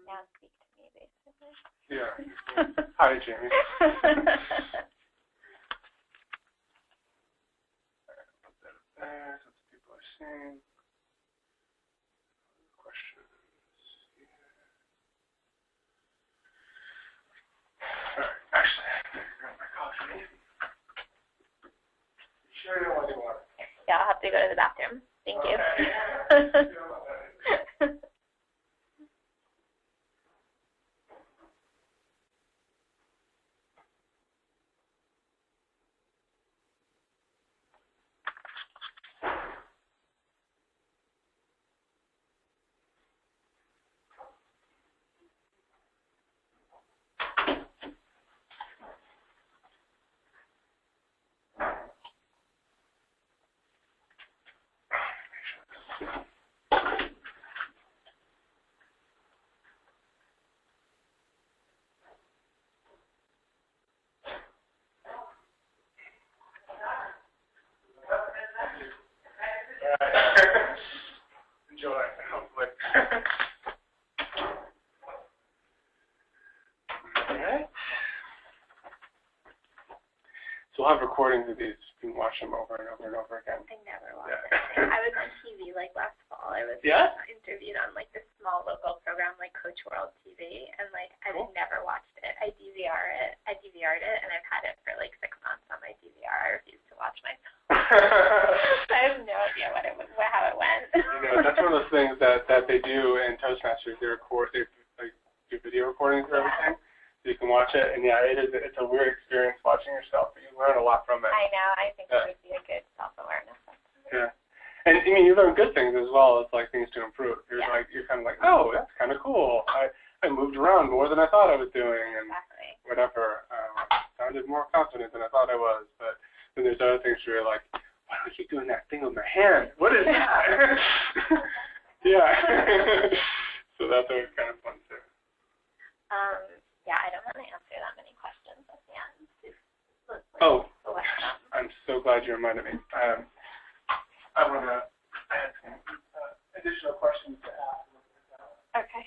Now speak to me, basically. Yeah. Hi, Jamie. That's what people are saying. Questions. All right. Actually, I have to grab my coffee. You sure you don't want any water? Yeah, I'll have to go to the bathroom. Thank you. Enjoy, hopefully. Alright. So we'll have recordings of these. You can watch them over and over and over again. I never watched it. I was on TV like last fall. I was interviewed on like this small local program like Coach World TV, and like I've never watched it. I DVR'd it, and I've had it for like 6 months on my DVR. I refuse to watch myself. I have no idea how it went. That's one of those things that they do in Toastmasters. They like do video recordings of everything, so you can watch it. And it's a weird experience watching yourself, but you learn a lot from it. I know. I think it would be a good self-awareness. Yeah. And I mean, you learn good things as well as like things to improve. You're kind of like, oh, that's kind of cool. I moved around more than I thought I was doing, and whatever. Sounded more confident than I thought I was. But then there's other things where you're like, why do I keep doing that thing with my hand? What is that? Yeah. So that's always kind of fun too. Yeah, I don't want to answer that many questions at the end. I'm so glad you reminded me. I want to add some additional questions to ask. Okay.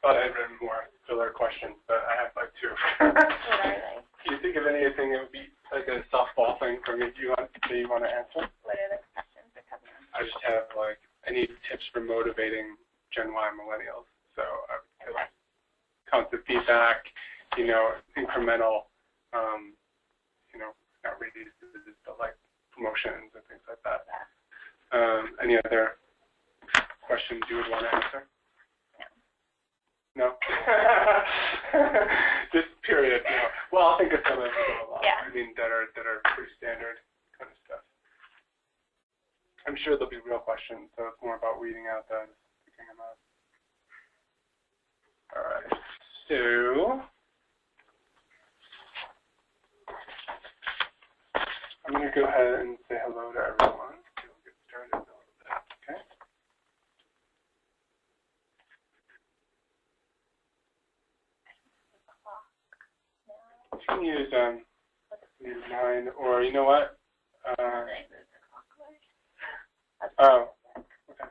I thought I had written more filler questions, but I have like 2. What are they? Can you think of anything that would be like a softball thing for me you want to answer? What are the questions that come in? I just have like, I need tips for motivating Gen Y millennials. So constant feedback, incremental, not radius, but like promotions and things like that. Any other questions you would want to answer? No? Just period. Well, I'll think of some as well. Yeah. I mean, that are pretty standard kind of stuff. I'm sure there'll be real questions, so it's more about weeding out those, picking them up. All right. So I'm going to go ahead and say hello to everyone. We'll get started in a little bit. Okay. You can use 9, or you know what? Oh, okay.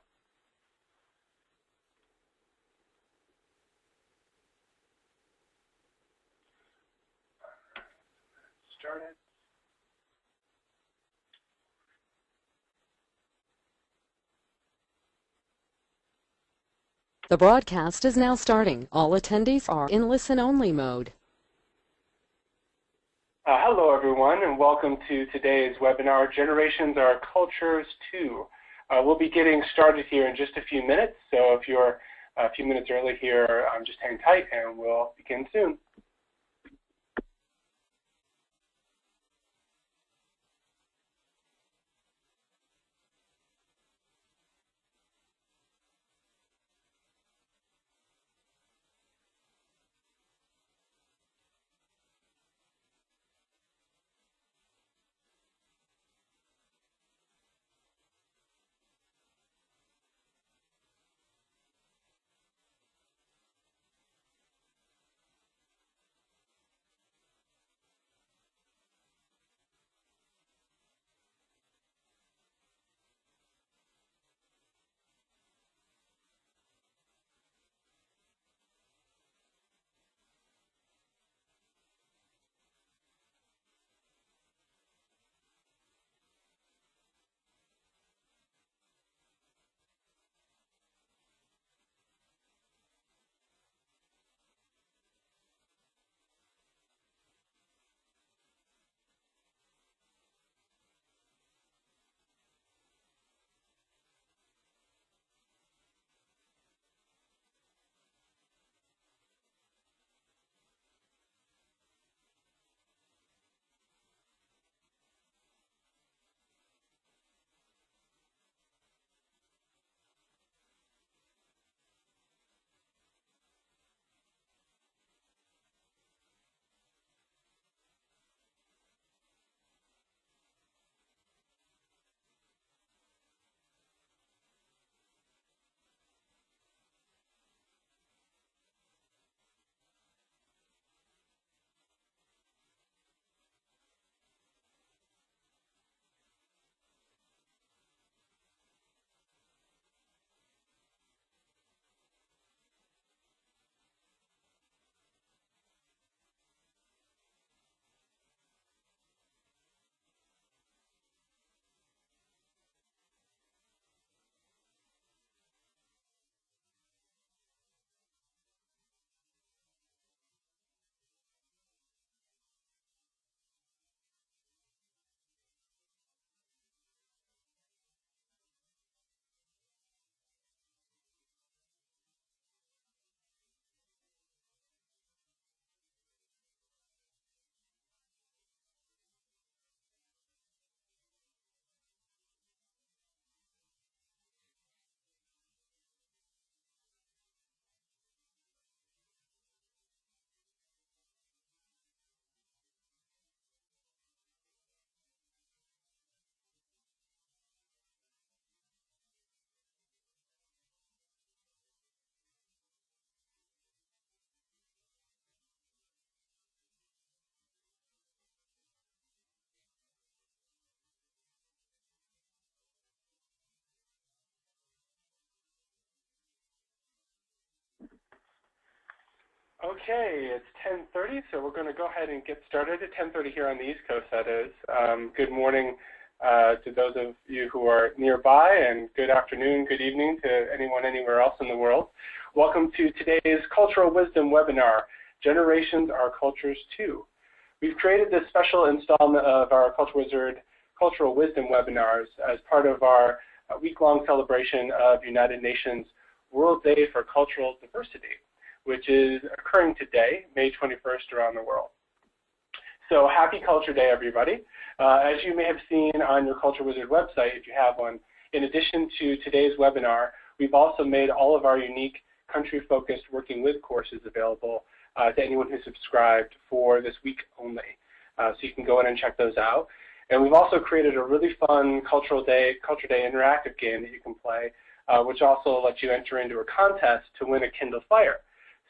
Started. The broadcast is now starting. All attendees are in listen-only mode. Hello, everyone, and welcome to today's webinar, Generations Are Cultures Too. We'll be getting started here in just a few minutes, so if you're a few minutes early here, just hang tight and we'll begin soon. Okay, it's 10:30, so we're going to go ahead and get started at 10:30 here on the East Coast, that is. Good morning to those of you who are nearby, and good afternoon, good evening to anyone anywhere else in the world. Welcome to today's Cultural Wisdom webinar, Generations Are Cultures Too. We've created this special installment of our Culture Wizard Cultural Wisdom webinars as part of our week-long celebration of United Nations World Day for Cultural Diversity, which is occurring today, May 21st, around the world. So happy Culture Day, everybody. As you may have seen on your Culture Wizard website, if you have one, in addition to today's webinar, we've also made all of our unique country-focused Working With courses available to anyone who subscribed for this week only. So you can go in and check those out. And we've also created a really fun Culture Day interactive game that you can play, which also lets you enter into a contest to win a Kindle Fire.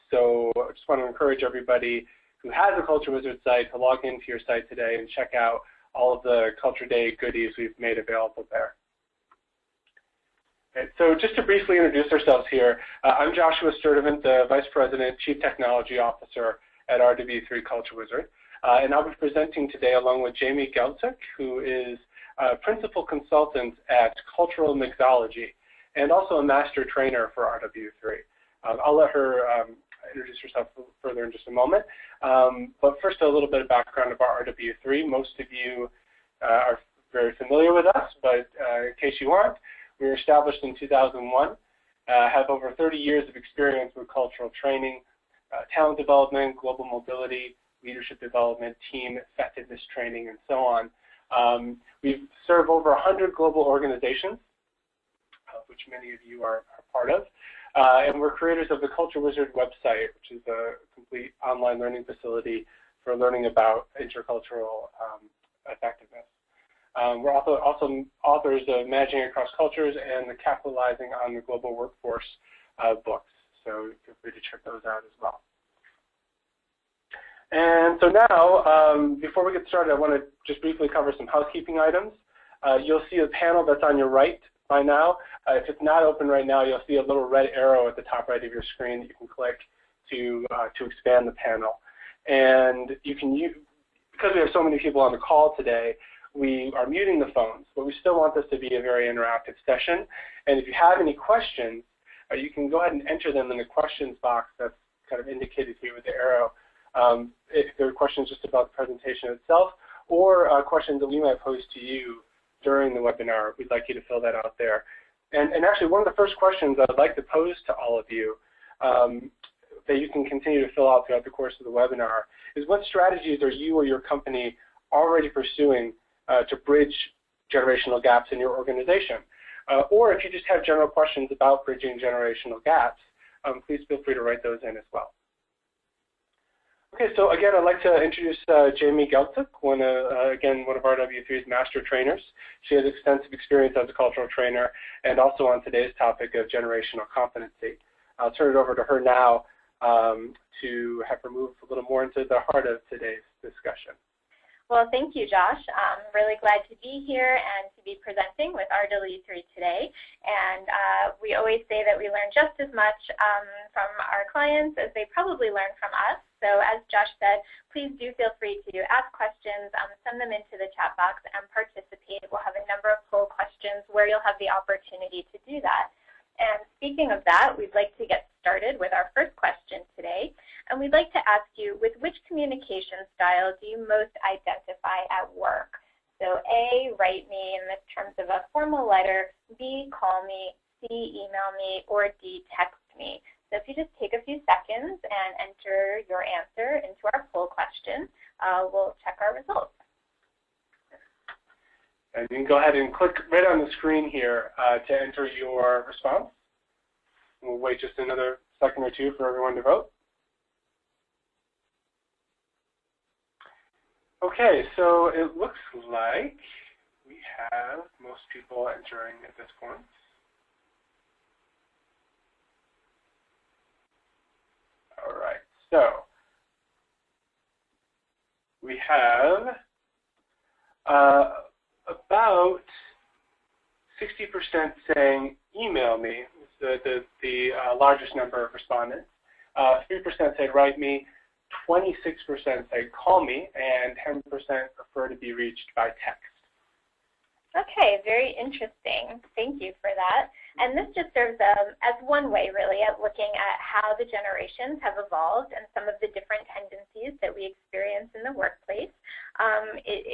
So I just want to encourage everybody who has a Culture Wizard site to log into your site today and check out all of the Culture Day goodies we've made available there. Okay, so just to briefly introduce ourselves here, I'm Joshua Sturdivant, the Vice President, Chief Technology Officer at RW3 Culture Wizard. And I'll be presenting today along with Jamie Gelczyk, who is Principal Consultant at Cultural Mixology and also a Master Trainer for RW3. I'll let her introduce herself further in just a moment. But first, a little bit of background about RW3. Most of you are very familiar with us, but in case you aren't, we were established in 2001, have over 30 years of experience with cultural training, talent development, global mobility, leadership development, team effectiveness training, and so on. We serve over 100 global organizations, which many of you are part of. And we're creators of the Culture Wizard website, which is a complete online learning facility for learning about intercultural effectiveness. We're also authors of Managing Across Cultures and the Capitalizing on the Global Workforce books. So feel free to check those out as well. And so now, before we get started, I want to just briefly cover some housekeeping items. You'll see a panel that's on your right by now. If it's not open right now, you'll see a little red arrow at the top right of your screen that you can click to expand the panel. And you can use, because we have so many people on the call today, we are muting the phones, but we still want this to be a very interactive session. And if you have any questions, you can go ahead and enter them in the questions box that's kind of indicated here with the arrow. If there are questions just about the presentation itself, or questions that we might pose to you during the webinar, we'd like you to fill that out there. And actually, one of the first questions I'd like to pose to all of you that you can continue to fill out throughout the course of the webinar is, what strategies are you or your company already pursuing to bridge generational gaps in your organization? Or if you just have general questions about bridging generational gaps, please feel free to write those in as well. Okay, so again, I'd like to introduce Jamie Gelczyk, again, one of RW3's master trainers. She has extensive experience as a cultural trainer and also on today's topic of generational competency. I'll turn it over to her now to have her move a little more into the heart of today's discussion. Well, thank you, Josh. I'm really glad to be here and to be presenting with RW3 today. And we always say that we learn just as much from our clients as they probably learn from us. So as Josh said, please do feel free to ask questions, send them into the chat box, and participate. We'll have a number of poll questions where you'll have the opportunity to do that. And speaking of that, we'd like to get started with our first question today. And we'd like to ask you, with which communication style do you most identify at work? So A, write me in the terms of a formal letter, B, call me, C, email me, or D, text me. So if you just take a few seconds and enter your answer into our poll question, we'll check our results. And you can go ahead and click right on the screen here to enter your response. We'll wait just another second or two for everyone to vote. Okay, so it looks like we have most people entering at this point. All right, so we have about 60% saying email me, the largest number of respondents. 3% say write me, 26% say call me, and 10% prefer to be reached by text. Okay, very interesting. Thank you for that. And this just serves as one way, really, at looking at how the generations have evolved and some of the different tendencies that we experience in the workplace.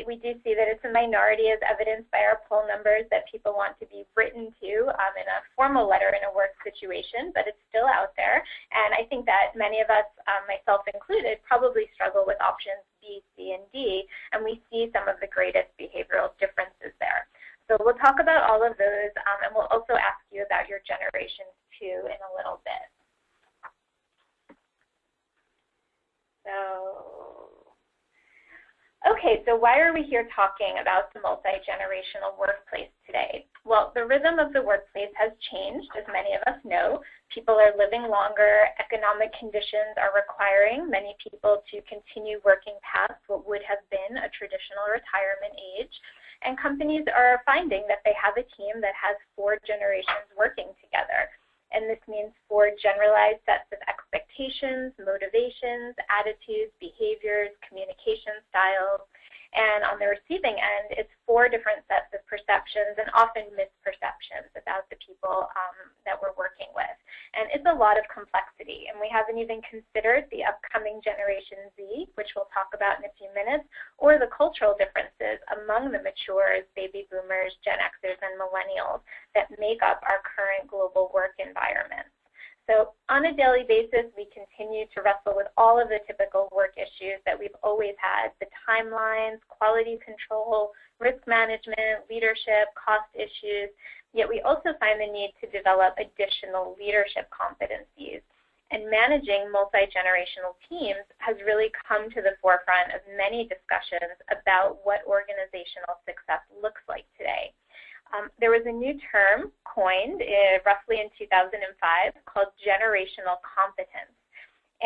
We do see that it's a minority, as evidenced by our poll numbers, that people want to be written to in a formal letter in a work situation, but it's still out there. And I think that many of us, myself included, probably struggle with options B, C, and D, and we see some of the greatest behavioral differences there. So we'll talk about all of those, and we'll also ask you about your generations too in a little bit. So why are we here talking about the multi-generational workplace today? Well, the rhythm of the workplace has changed, as many of us know. People are living longer. Economic conditions are requiring many people to continue working past what would have been a traditional retirement age. And companies are finding that they have a team that has 4 generations working together. And this means 4 generalized sets of expectations, motivations, attitudes, behaviors, communication styles. And on the receiving end, it's 4 different sets of perceptions and often misperceptions about the people that we're working with. And it's a lot of complexity. And we haven't even considered the upcoming Generation Z, which we'll talk about in a few minutes, or the cultural differences among the matures, baby boomers, Gen Xers, and millennials that make up our current global work environment. So on a daily basis, we continue to wrestle with all of the typical work issues that we've always had: the timelines, quality control, risk management, leadership, cost issues. Yet we also find the need to develop additional leadership competencies. And managing multi-generational teams has really come to the forefront of many discussions about what organizational success looks like today. There was a new term coined roughly in 2005 called generational competence.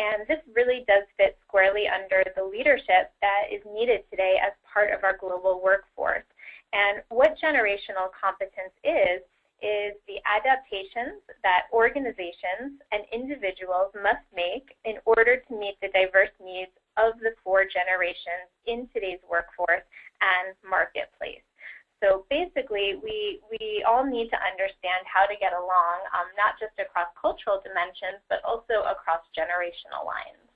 And this really does fit squarely under the leadership that is needed today as part of our global workforce. And what generational competence is the adaptations that organizations and individuals must make in order to meet the diverse needs of the 4 generations in today's workforce and marketplace. So basically, we all need to understand how to get along, not just across cultural dimensions, but also across generational lines.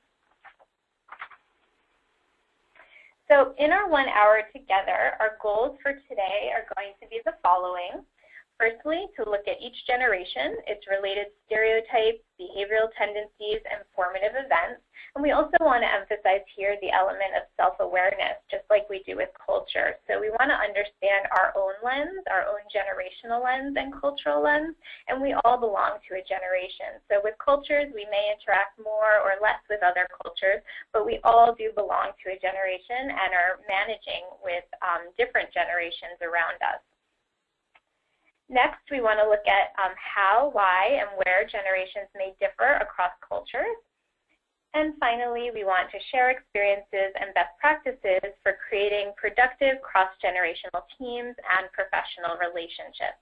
So in our 1 hour together, our goals for today are going to be the following. Firstly, to look at each generation, its related stereotypes, behavioral tendencies, and formative events. And we also want to emphasize here the element of self-awareness, just like we do with culture. So we want to understand our own lens, our own generational lens and cultural lens, and we all belong to a generation. So with cultures, we may interact more or less with other cultures, but we all do belong to a generation and are managing with different generations around us. Next, we want to look at how, why, and where generations may differ across cultures. And finally, we want to share experiences and best practices for creating productive cross-generational teams and professional relationships.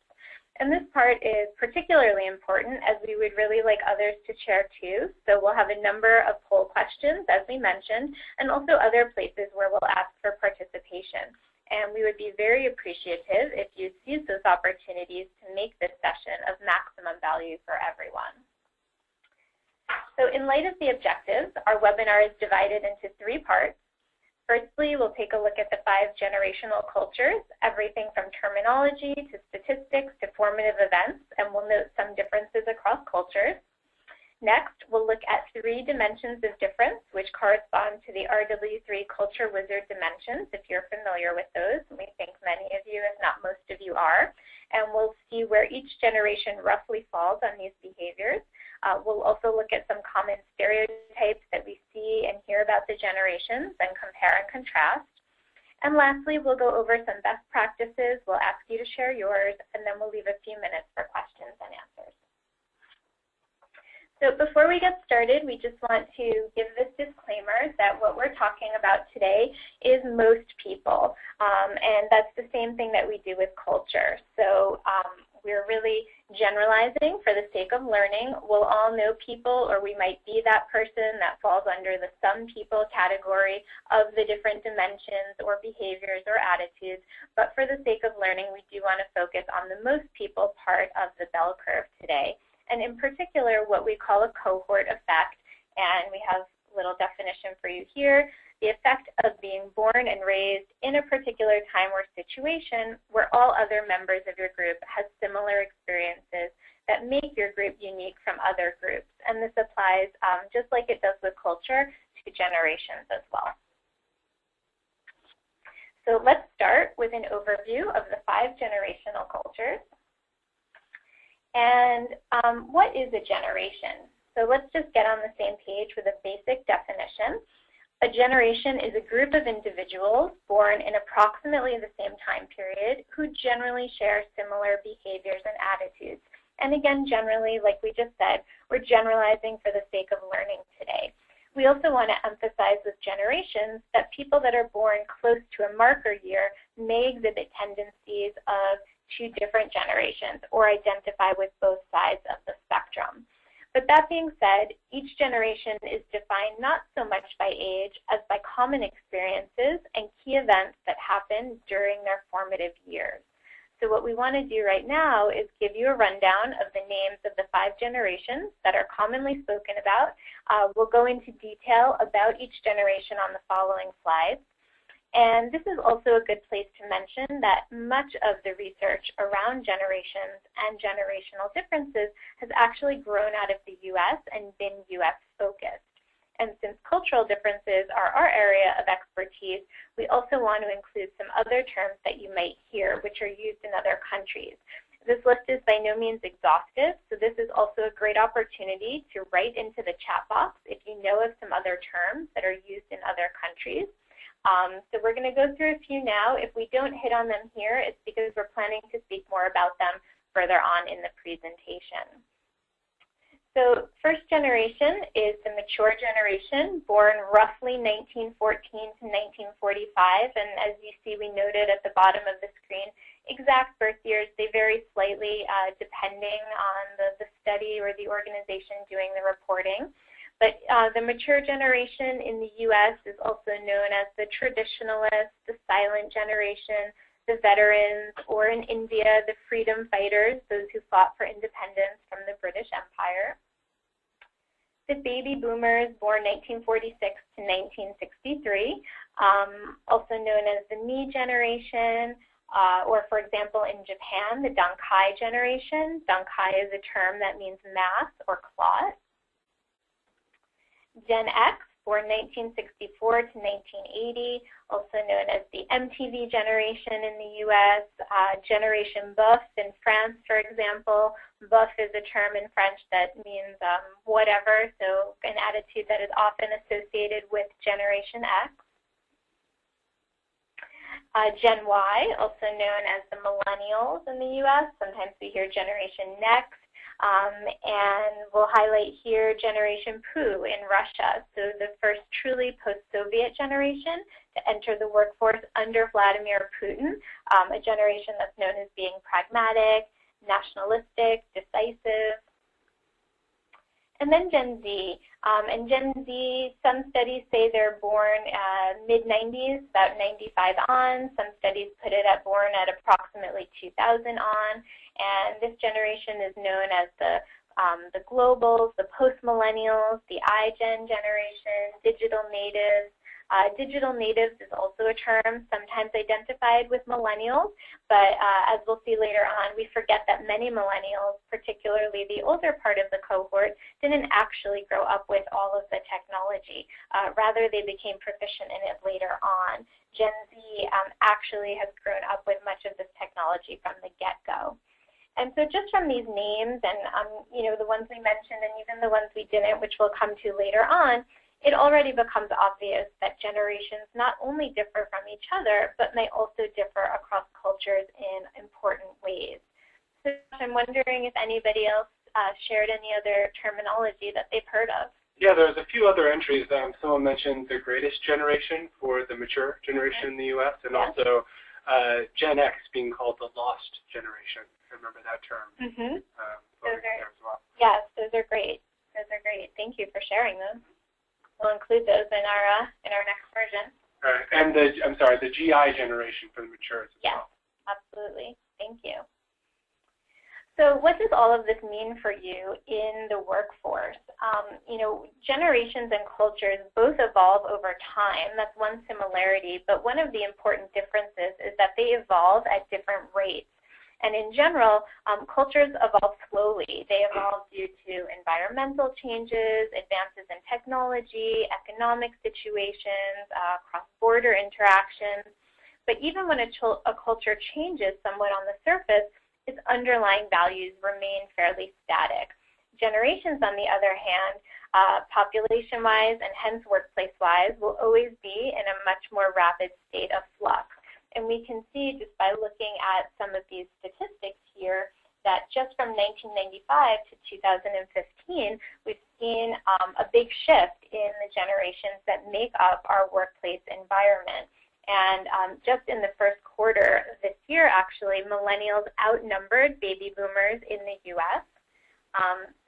And this part is particularly important as we would really like others to share too. So we'll have a number of poll questions, as we mentioned, and also other places where we'll ask for participation. And we would be very appreciative if you seize those opportunities to make this session of maximum value for everyone. So in light of the objectives, our webinar is divided into 3 parts. Firstly, we'll take a look at the 5 generational cultures, everything from terminology to statistics to formative events, and we'll note some differences across cultures. Next, we'll look at 3 dimensions of difference, which correspond to the RW3 Culture Wizard dimensions, if you're familiar with those. And we think many of you, if not most of you, are. And we'll see where each generation roughly falls on these behaviors. We'll also look at some common stereotypes that we see and hear about the generations and compare and contrast. And lastly, we'll go over some best practices. We'll ask you to share yours, and then we'll leave a few minutes for questions and answers. So before we get started, we just want to give this disclaimer that what we're talking about today is most people, and that's the same thing that we do with culture. So we're really generalizing for the sake of learning. We'll all know people, or we might be that person that falls under the some people category of the different dimensions or behaviors or attitudes, but for the sake of learning, we do want to focus on the most people part of the bell curve today. And in particular, what we call a cohort effect, and we have a little definition for you here, the effect of being born and raised in a particular time or situation where all other members of your group have similar experiences that make your group unique from other groups. And this applies, just like it does with culture, to generations as well. So let's start with an overview of the 5 generational cultures. And what is a generation? So let's just get on the same page with a basic definition. A generation is a group of individuals born in approximately the same time period who generally share similar behaviors and attitudes. And again, generally, like we just said, we're generalizing for the sake of learning today. We also want to emphasize with generations that people that are born close to a marker year may exhibit tendencies of 2 different generations or identify with both sides of the spectrum. But that being said, each generation is defined not so much by age as by common experiences and key events that happen during their formative years. So what we want to do right now is give you a rundown of the names of the 5 generations that are commonly spoken about. We'll go into detail about each generation on the following slides. And this is also a good place to mention that much of the research around generations and generational differences has actually grown out of the U.S. and been U.S. focused. And since cultural differences are our area of expertise, we also want to include some other terms that you might hear which are used in other countries. This list is by no means exhaustive, so this is also a great opportunity to write into the chat box if you know of some other terms that are used in other countries. So we're going to go through a few now. If we don't hit on them here, it's because we're planning to speak more about them further on in the presentation. So first generation is the mature generation, born roughly 1914 to 1945. And as you see, we noted at the bottom of the screen, exact birth years, they vary slightly depending on the study or the organization doing the reporting. But the mature generation in the U.S. is also known as the traditionalists, the silent generation, the veterans, or in India, the freedom fighters, those who fought for independence from the British Empire. The baby boomers born 1946 to 1963, also known as the me generation, or for example in Japan, the Dankai generation. Dankai is a term that means mass or clot. Gen X, born 1964 to 1980, also known as the MTV generation in the U.S., Generation Boeuf in France, for example. Boeuf is a term in French that means whatever, so an attitude that is often associated with Generation X. Gen Y, also known as the millennials in the U.S., sometimes we hear Generation Next. And we'll highlight here Generation Poo in Russia, so the first truly post-Soviet generation to enter the workforce under Vladimir Putin, a generation that's known as being pragmatic, nationalistic, decisive. And then Gen Z. And Gen Z, some studies say they're born mid-90s, about 95 on. Some studies put it at born at approximately 2000 on. And this generation is known as the globals, the post-millennials, the iGen generation, digital natives. Digital natives is also a term sometimes identified with millennials, but as we'll see later on, we forget that many millennials, particularly the older part of the cohort, didn't actually grow up with all of the technology. Rather, they became proficient in it later on. Gen Z actually has grown up with much of this technology from the get-go. And so just from these names and the ones we mentioned and even the ones we didn't, which we'll come to later on, it already becomes obvious that generations not only differ from each other, but may also differ across cultures in important ways. So I'm wondering if anybody else shared any other terminology that they've heard of. Yeah, there's a few other entries. Someone mentioned the greatest generation for the mature generation in the U.S., and also Gen X being called the lost generation. I remember that term. Yes, those are great. Those are great. Thank you for sharing those. We'll include those in our next version. All right, and the GI generation for the matures as well. Yes, absolutely. Thank you. So what does all of this mean for you in the workforce? Generations and cultures both evolve over time. That's one similarity, but one of the important differences is that they evolve at different rates. And in general, cultures evolve slowly. They evolve due to environmental changes, advances in technology, economic situations, cross-border interactions. But even when a culture changes somewhat on the surface, its underlying values remain fairly static. Generations, on the other hand, population-wise and hence workplace-wise, will always be in a much more rapid state of flux. And we can see just by looking at some of these statistics here that just from 1995 to 2015, we've seen a big shift in the generations that make up our workplace environment. And just in the first quarter this year, actually, millennials outnumbered baby boomers in the U.S.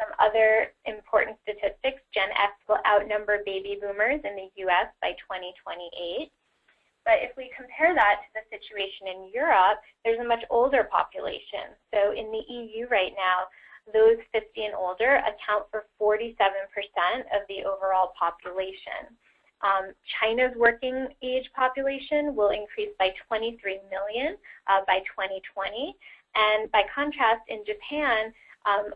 Some other important statistics, Gen X will outnumber baby boomers in the U.S. by 2028. But if we compare that to the situation in Europe, there's a much older population. So in the EU right now, those 50 and older account for 47% of the overall population. China's working age population will increase by 23 million by 2020. And by contrast, in Japan,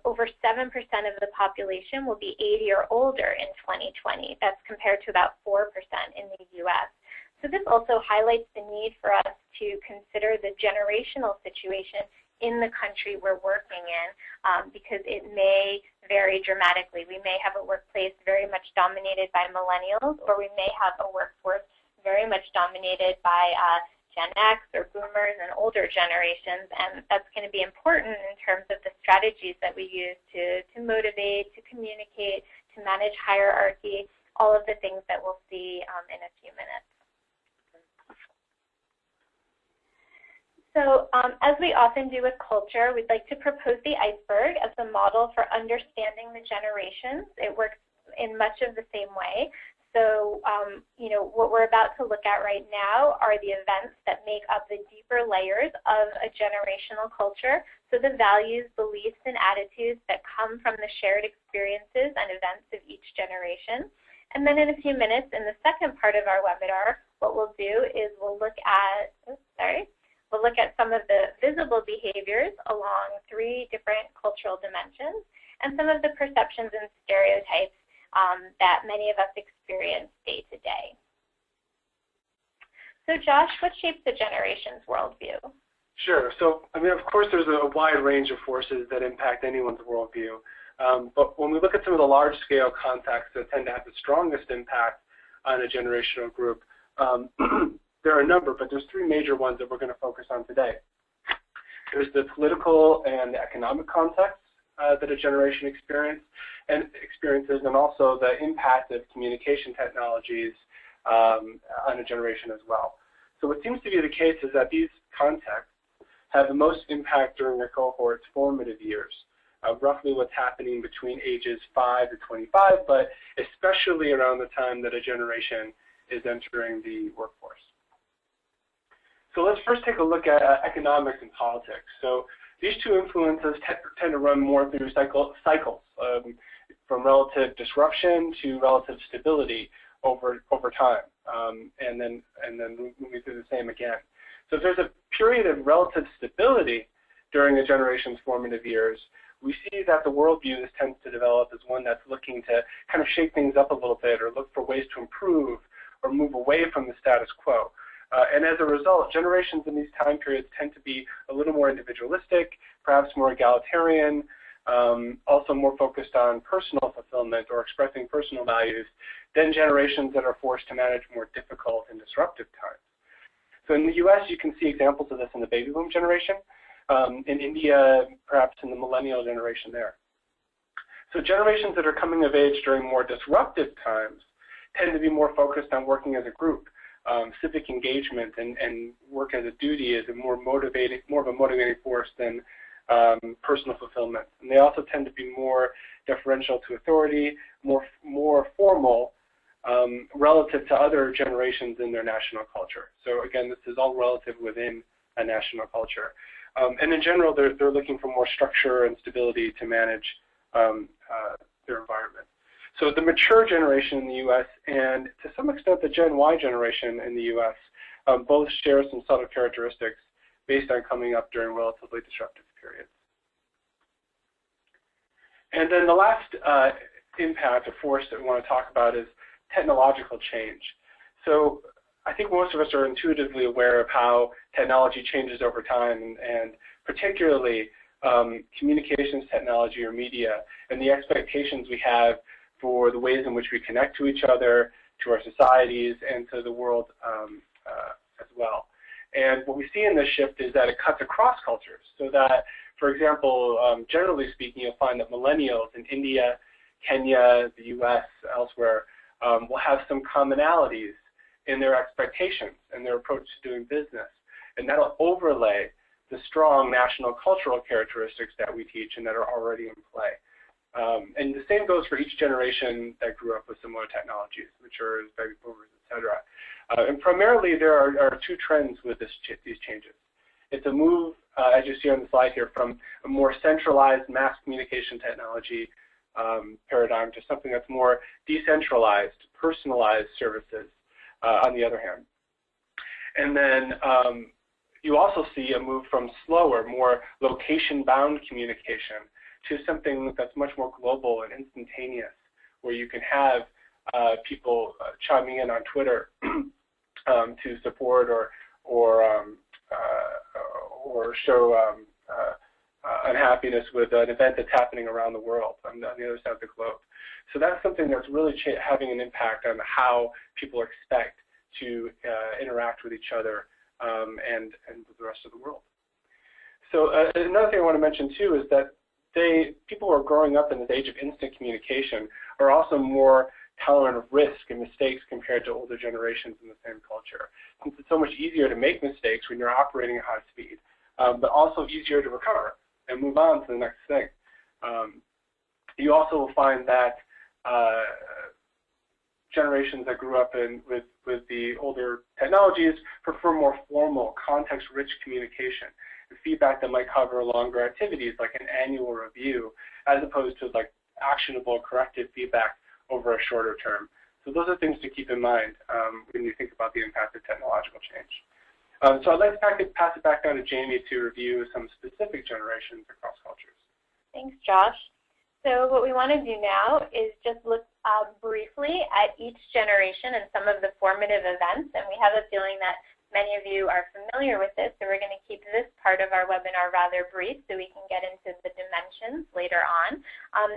over 7% of the population will be 80 or older in 2020. That's compared to about 4% in the U.S. So this also highlights the need for us to consider the generational situation in the country we're working in because it may vary dramatically. We may have a workplace very much dominated by millennials, or we may have a workforce very much dominated by Gen X or boomers and older generations, and that's going to be important in terms of the strategies that we use to motivate, to communicate, to manage hierarchy, all of the things that we'll see in a few minutes. So as we often do with culture, we'd like to propose the iceberg as a model for understanding the generations. It works in much of the same way. So, what we're about to look at right now are the events that make up the deeper layers of a generational culture. So the values, beliefs, and attitudes that come from the shared experiences and events of each generation. And then in a few minutes, in the second part of our webinar, what we'll do is we'll look at, some of the visible behaviors along 3 different cultural dimensions and some of the perceptions and stereotypes that many of us experience day to day. So Josh, what shapes the generation's worldview? Sure. So, of course, there's a wide range of forces that impact anyone's worldview. But when we look at some of the large-scale contexts that tend to have the strongest impact on a generational group, there are a number, but there's 3 major ones that we're going to focus on today. There's the political and economic context that a generation experiences, and also the impact of communication technologies on a generation as well. So what seems to be the case is that these contexts have the most impact during a cohort's formative years, roughly what's happening between ages 5 to 25, but especially around the time that a generation is entering the workforce. So let's first take a look at economics and politics. So these 2 influences tend to run more through cycles, from relative disruption to relative stability over time, and then moving through the same again. So if there's a period of relative stability during a generation's formative years, we see that the worldview this tends to develop is one that's looking to kind of shake things up a little bit or look for ways to improve or move away from the status quo. And as a result, generations in these time periods tend to be a little more individualistic, perhaps more egalitarian, also more focused on personal fulfillment or expressing personal values than generations that are forced to manage more difficult and disruptive times. So in the U.S., you can see examples of this in the baby boom generation. In India, perhaps in the millennial generation there. So generations that are coming of age during more disruptive times tend to be more focused on working as a group. Civic engagement and work as a duty is a more of a motivating force than personal fulfillment. And they also tend to be more deferential to authority, more formal relative to other generations in their national culture. So again, this is all relative within a national culture. And in general, they're looking for more structure and stability to manage their environment. So the mature generation in the U.S. and to some extent the Gen Y generation in the U.S. Both share some subtle characteristics based on coming up during relatively disruptive periods. And then the last impact or force that we want to talk about is technological change. So I think most of us are intuitively aware of how technology changes over time, and particularly communications technology or media, and the expectations we have for the ways in which we connect to each other, to our societies, and to the world as well. And what we see in this shift is that it cuts across cultures, so that, for example, generally speaking, you'll find that millennials in India, Kenya, the US, elsewhere, will have some commonalities in their expectations and their approach to doing business. And that'll overlay the strong national cultural characteristics that we teach and that are already in play. And the same goes for each generation that grew up with similar technologies, matures, baby boomers, etc. And primarily, there are two trends with these changes. It's a move, as you see on the slide here, from a more centralized mass communication technology paradigm to something that's more decentralized, personalized services on the other hand. And then you also see a move from slower, more location-bound communication to something that's much more global and instantaneous, where you can have people chiming in on Twitter to support or show unhappiness with an event that's happening around the world on the other side of the globe. So that's something that's really having an impact on how people expect to interact with each other and with the rest of the world. So another thing I want to mention too is that people who are growing up in this age of instant communication are also more tolerant of risk and mistakes compared to older generations in the same culture. It's so much easier to make mistakes when you're operating at high speed, but also easier to recover and move on to the next thing. You also will find that generations that grew up with the older technologies prefer more formal, context-rich communication. Feedback that might cover longer activities like an annual review, as opposed to like actionable corrective feedback over a shorter term. So those are things to keep in mind when you think about the impact of technological change. So I'd like to pass it back down to Jamie to review some specific generations across cultures. Thanks, Josh. So what we want to do now is just look briefly at each generation and some of the formative events, and we have a feeling that many of you are familiar with this, so we're going to keep this part of our webinar rather brief so we can get into the dimensions later on.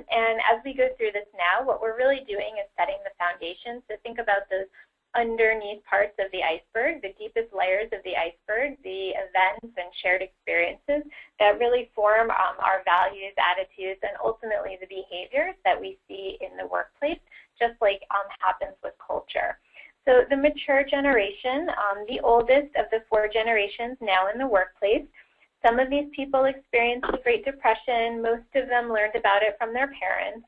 And as we go through this now, what we're really doing is setting the foundation. So think about those underneath parts of the iceberg, the deepest layers of the iceberg, the events and shared experiences that really form our values, attitudes, and ultimately the behaviors that we see in the workplace, just like happens with culture. So the mature generation, the oldest of the 4 generations now in the workplace, some of these people experienced the Great Depression. Most of them learned about it from their parents.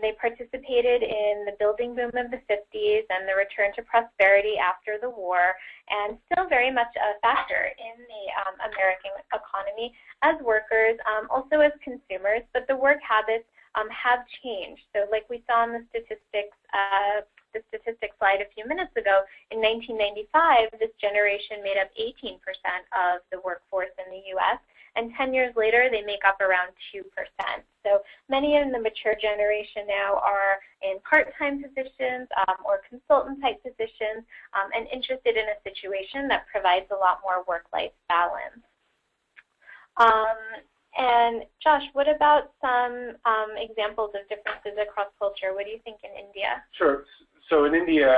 They participated in the building boom of the 50s and the return to prosperity after the war, and still very much a factor in the American economy as workers, also as consumers, but the work habits have changed. So like we saw in the statistics slide a few minutes ago, in 1995, this generation made up 18% of the workforce in the U.S., and 10 years later, they make up around 2%. So many in the mature generation now are in part-time positions or consultant-type positions and interested in a situation that provides a lot more work-life balance. And Josh, what about some examples of differences across culture? What do you think in India? Sure. So in India,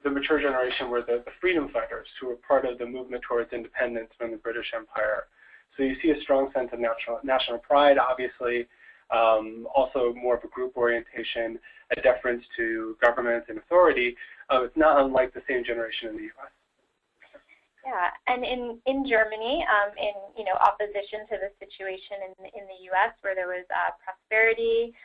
the mature generation were the freedom fighters who were part of the movement towards independence from the British Empire. So you see a strong sense of national pride, obviously, also more of a group orientation, a deference to government and authority. It's not unlike the same generation in the U.S. Yeah, and in Germany, in opposition to the situation in the U.S. where there was prosperity,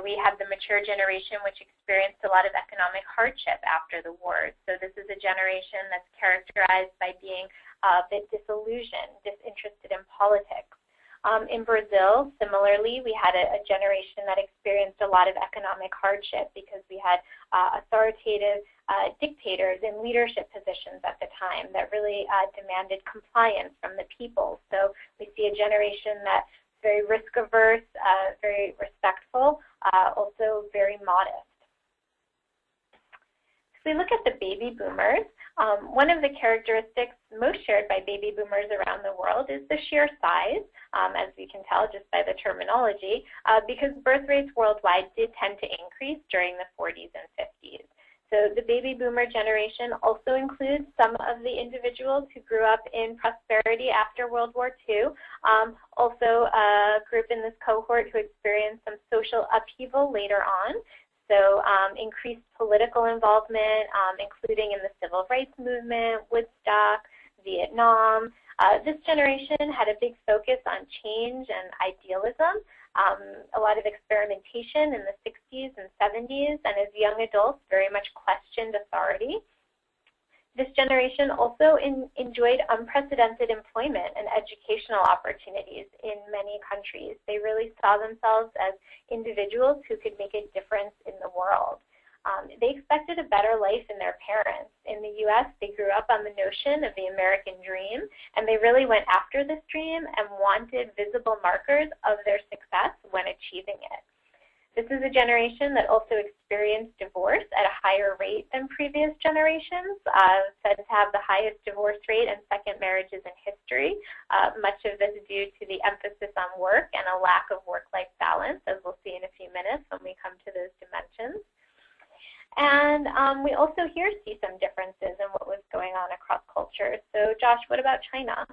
we had the mature generation which experienced a lot of economic hardship after the war. So this is a generation that's characterized by being a bit disillusioned, disinterested in politics. In Brazil, similarly, we had a generation that experienced a lot of economic hardship because we had authoritative dictators in leadership positions at the time that really demanded compliance from the people. So we see a generation that's very risk-averse, very respectful, also very modest. If we look at the baby boomers, one of the characteristics most shared by baby boomers around the world is the sheer size, as we can tell just by the terminology, because birth rates worldwide did tend to increase during the 40s and 50s. So the baby boomer generation also includes some of the individuals who grew up in prosperity after World War II, also a group in this cohort who experienced some social upheaval later on. So increased political involvement, including in the civil rights movement, Woodstock, Vietnam. This generation had a big focus on change and idealism, a lot of experimentation in the 60s and 70s, and as young adults very much questioned authority. This generation also enjoyed unprecedented employment and educational opportunities in many countries. They really saw themselves as individuals who could make a difference in the world. They expected a better life in their parents. In the U.S., they grew up on the notion of the American dream, and they really went after this dream and wanted visible markers of their success when achieving it. This is a generation that also experienced divorce at a higher rate than previous generations, said to have the highest divorce rate and second marriages in history, much of this due to the emphasis on work and a lack of work-life balance, as we'll see in a few minutes when we come to those dimensions. And we also here see some differences in what was going on across cultures. So Josh, what about China?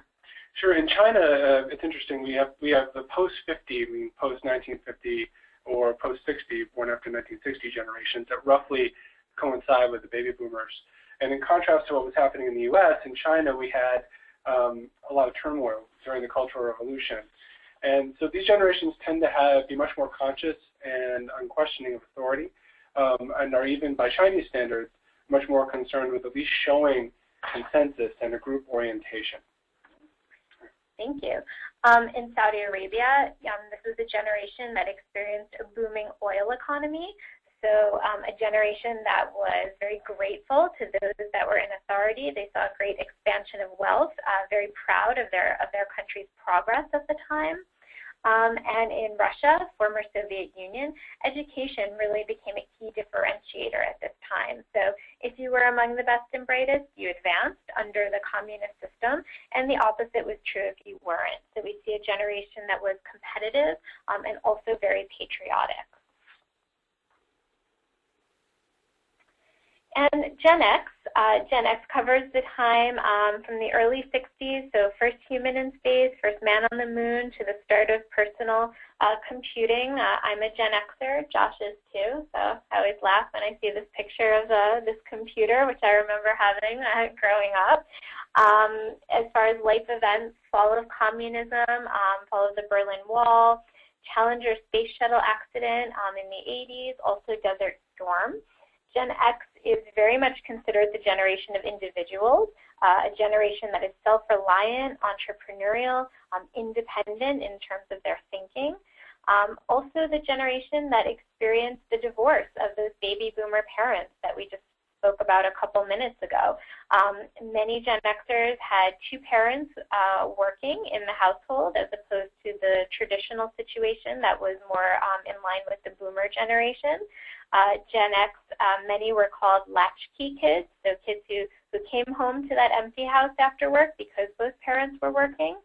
Sure. In China, it's interesting. We have the post-50, post-1950, or post-60, born after 1960 generations that roughly coincide with the baby boomers. And in contrast to what was happening in the U.S., in China we had a lot of turmoil during the Cultural Revolution. And so these generations tend to be much more conscious and unquestioning of authority, and are even, by Chinese standards, much more concerned with at least showing consensus and a group orientation. Thank you. In Saudi Arabia, this was a generation that experienced a booming oil economy. So a generation that was very grateful to those that were in authority. They saw a great expansion of wealth, very proud of their country's progress at the time. And in Russia, former Soviet Union, education really became a key differentiator at this time. So if you were among the best and brightest, you advanced under the communist system, and the opposite was true if you weren't. So we see a generation that was competitive and also very patriotic. And Gen X covers the time from the early 60s, so first human in space, first man on the moon, to the start of personal computing. I'm a Gen Xer, Josh is too, so I always laugh when I see this picture of this computer, which I remember having growing up. As far as life events, fall of communism, fall of the Berlin Wall, Challenger space shuttle accident in the 80s, also Desert Storm. Gen X is very much considered the generation of individuals, a generation that is self-reliant, entrepreneurial, independent in terms of their thinking. Also the generation that experienced the divorce of those baby boomer parents that we just spoke about a couple minutes ago. Many Gen Xers had two parents working in the household as opposed to the traditional situation that was more in line with the boomer generation. Gen X, many were called latchkey kids, so kids who came home to that empty house after work because both parents were working.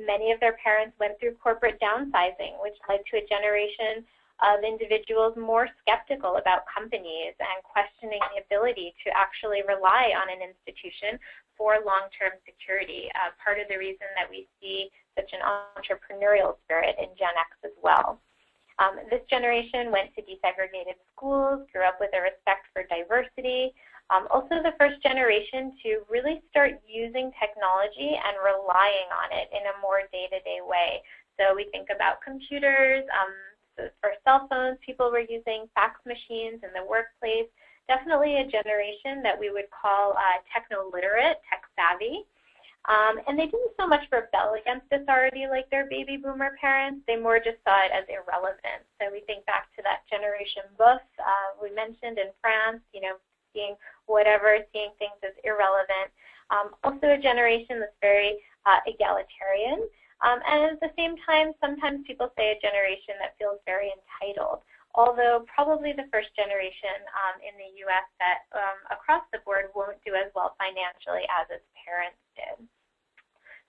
Many of their parents went through corporate downsizing, which led to a generation of individuals more skeptical about companies and questioning the ability to actually rely on an institution for long-term security. Part of the reason that we see such an entrepreneurial spirit in Gen X as well. This generation went to desegregated schools, grew up with a respect for diversity. Also the first generation to really start using technology and relying on it in a more day-to-day way. So we think about computers, so for cell phones, people were using fax machines in the workplace. Definitely a generation that we would call techno-literate, tech-savvy. And they didn't so much rebel against authority like their baby boomer parents. They more just saw it as irrelevant. So we think back to that generation bouf we mentioned in France, you know, seeing things as irrelevant. Also a generation that's very egalitarian. And at the same time, sometimes people say a generation that feels very entitled. Although probably the first generation in the U.S. that across the board won't do as well financially as its parents did.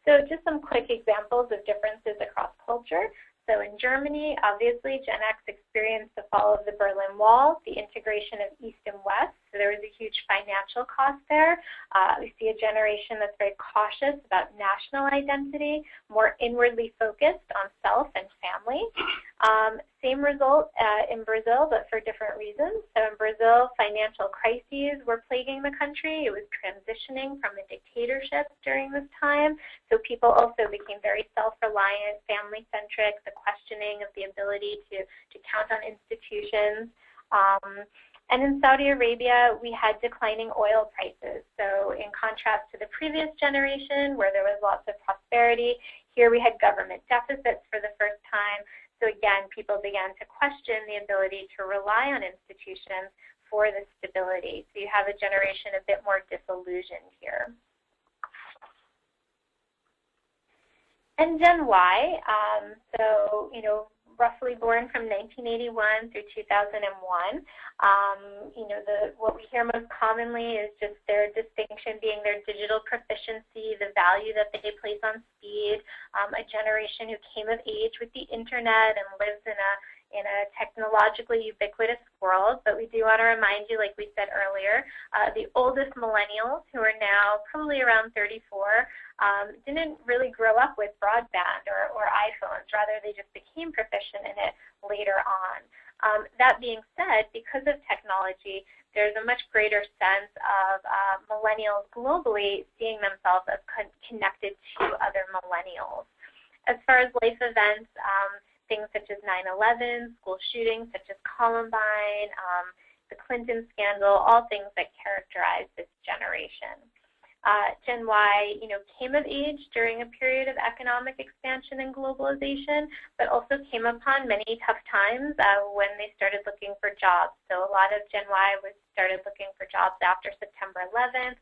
So just some quick examples of differences across culture. So in Germany, obviously, Gen X experienced the fall of the Berlin Wall, the integration of East and West. So there was a huge financial cost there. We see a generation that's very cautious about national identity, more inwardly focused on self and family. Same result in Brazil, but for different reasons. So in Brazil, financial crises were plaguing the country. It was transitioning from a dictatorship during this time. So people also became very self-reliant, family-centric, the questioning of the ability to count on institutions. And in Saudi Arabia, we had declining oil prices. So in contrast to the previous generation where there was lots of prosperity, here we had government deficits for the first time. So again, people began to question the ability to rely on institutions for the stability. So you have a generation a bit more disillusioned here. And Gen Y, so, you know, roughly born from 1981 through 2001. What we hear most commonly is just their distinction being their digital proficiency, the value that they place on speed, a generation who came of age with the internet and lives in a technologically ubiquitous world. But we do want to remind you, like we said earlier, the oldest millennials, who are now probably around 34, didn't really grow up with broadband or iPhones. Rather, they just became proficient in it later on. That being said, because of technology, there's a much greater sense of millennials globally seeing themselves as connected to other millennials. As far as life events, things such as 9/11, school shootings such as Columbine, the Clinton scandal, all things that characterize this generation. Gen Y, came of age during a period of economic expansion and globalization, but also came upon many tough times when they started looking for jobs. So a lot of Gen Y started looking for jobs after September 11th,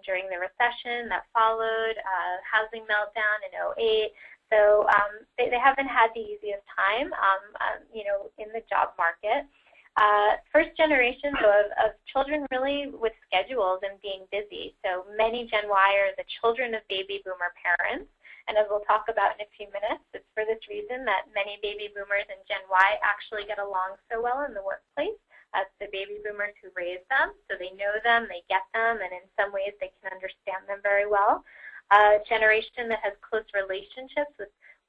during the recession that followed, housing meltdown in 2008. So they haven't had the easiest time, in the job market. First generation of children really with schedules and being busy. So many Gen Y are the children of baby boomer parents. And as we'll talk about in a few minutes, it's for this reason that many baby boomers and Gen Y actually get along so well in the workplace. That's the baby boomers who raised them. So they know them, they get them, and in some ways they can understand them very well. A generation that has close relationships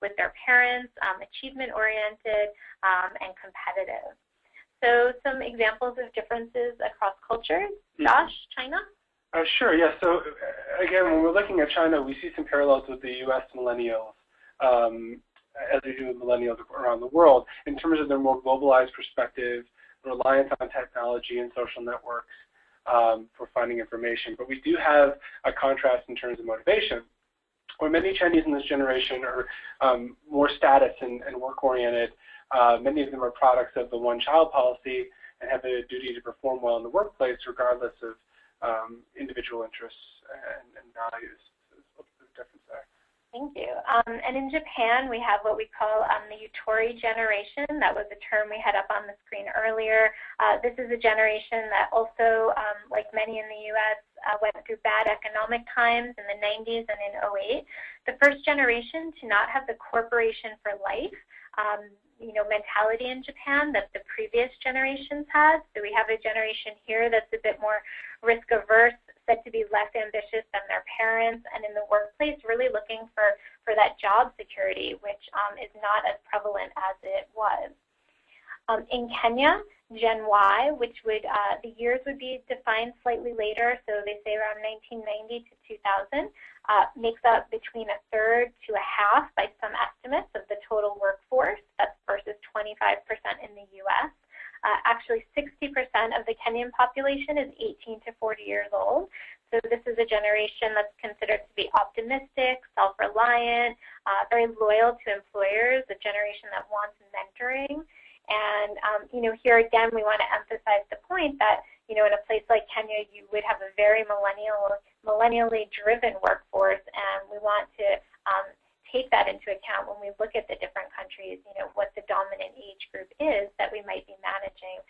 with their parents, achievement-oriented, and competitive. So some examples of differences across cultures. Josh, China? Sure, yeah. So again, when we're looking at China, we see some parallels with the U.S. millennials, as we do with millennials around the world, in terms of their more globalized perspective, reliance on technology and social networks for finding information. But we do have a contrast in terms of motivation, where many Chinese in this generation are more status and work-oriented. Many of them are products of the one-child policy and have a duty to perform well in the workplace regardless of individual interests and values. So what's the difference there? Thank you. And in Japan, we have what we call the Yutori generation. That was a term we had up on the screen earlier. This is a generation that also, like many in the U.S., went through bad economic times in the 90s and in 2008. The first generation to not have the corporation for life mentality in Japan that the previous generations had. So we have a generation here that's a bit more risk-averse, said to be less ambitious than their parents, and in the workplace really looking for that job security, which is not as prevalent as it was. In Kenya, Gen Y, which would, the years would be defined slightly later, so they say around 1990 to 2000, makes up between a third to a half by some estimates of the total workforce. That's versus 25% in the U.S. Actually, 60% of the Kenyan population is 18 to 40 years old. So this is a generation that's considered to be optimistic, self-reliant, very loyal to employers, a generation that wants mentoring. And, here again, we want to emphasize the point that, in a place like Kenya, you would have a very millennially driven workforce, and we want to take that into account when we look at the different countries, what the dominant age group is that we might be managing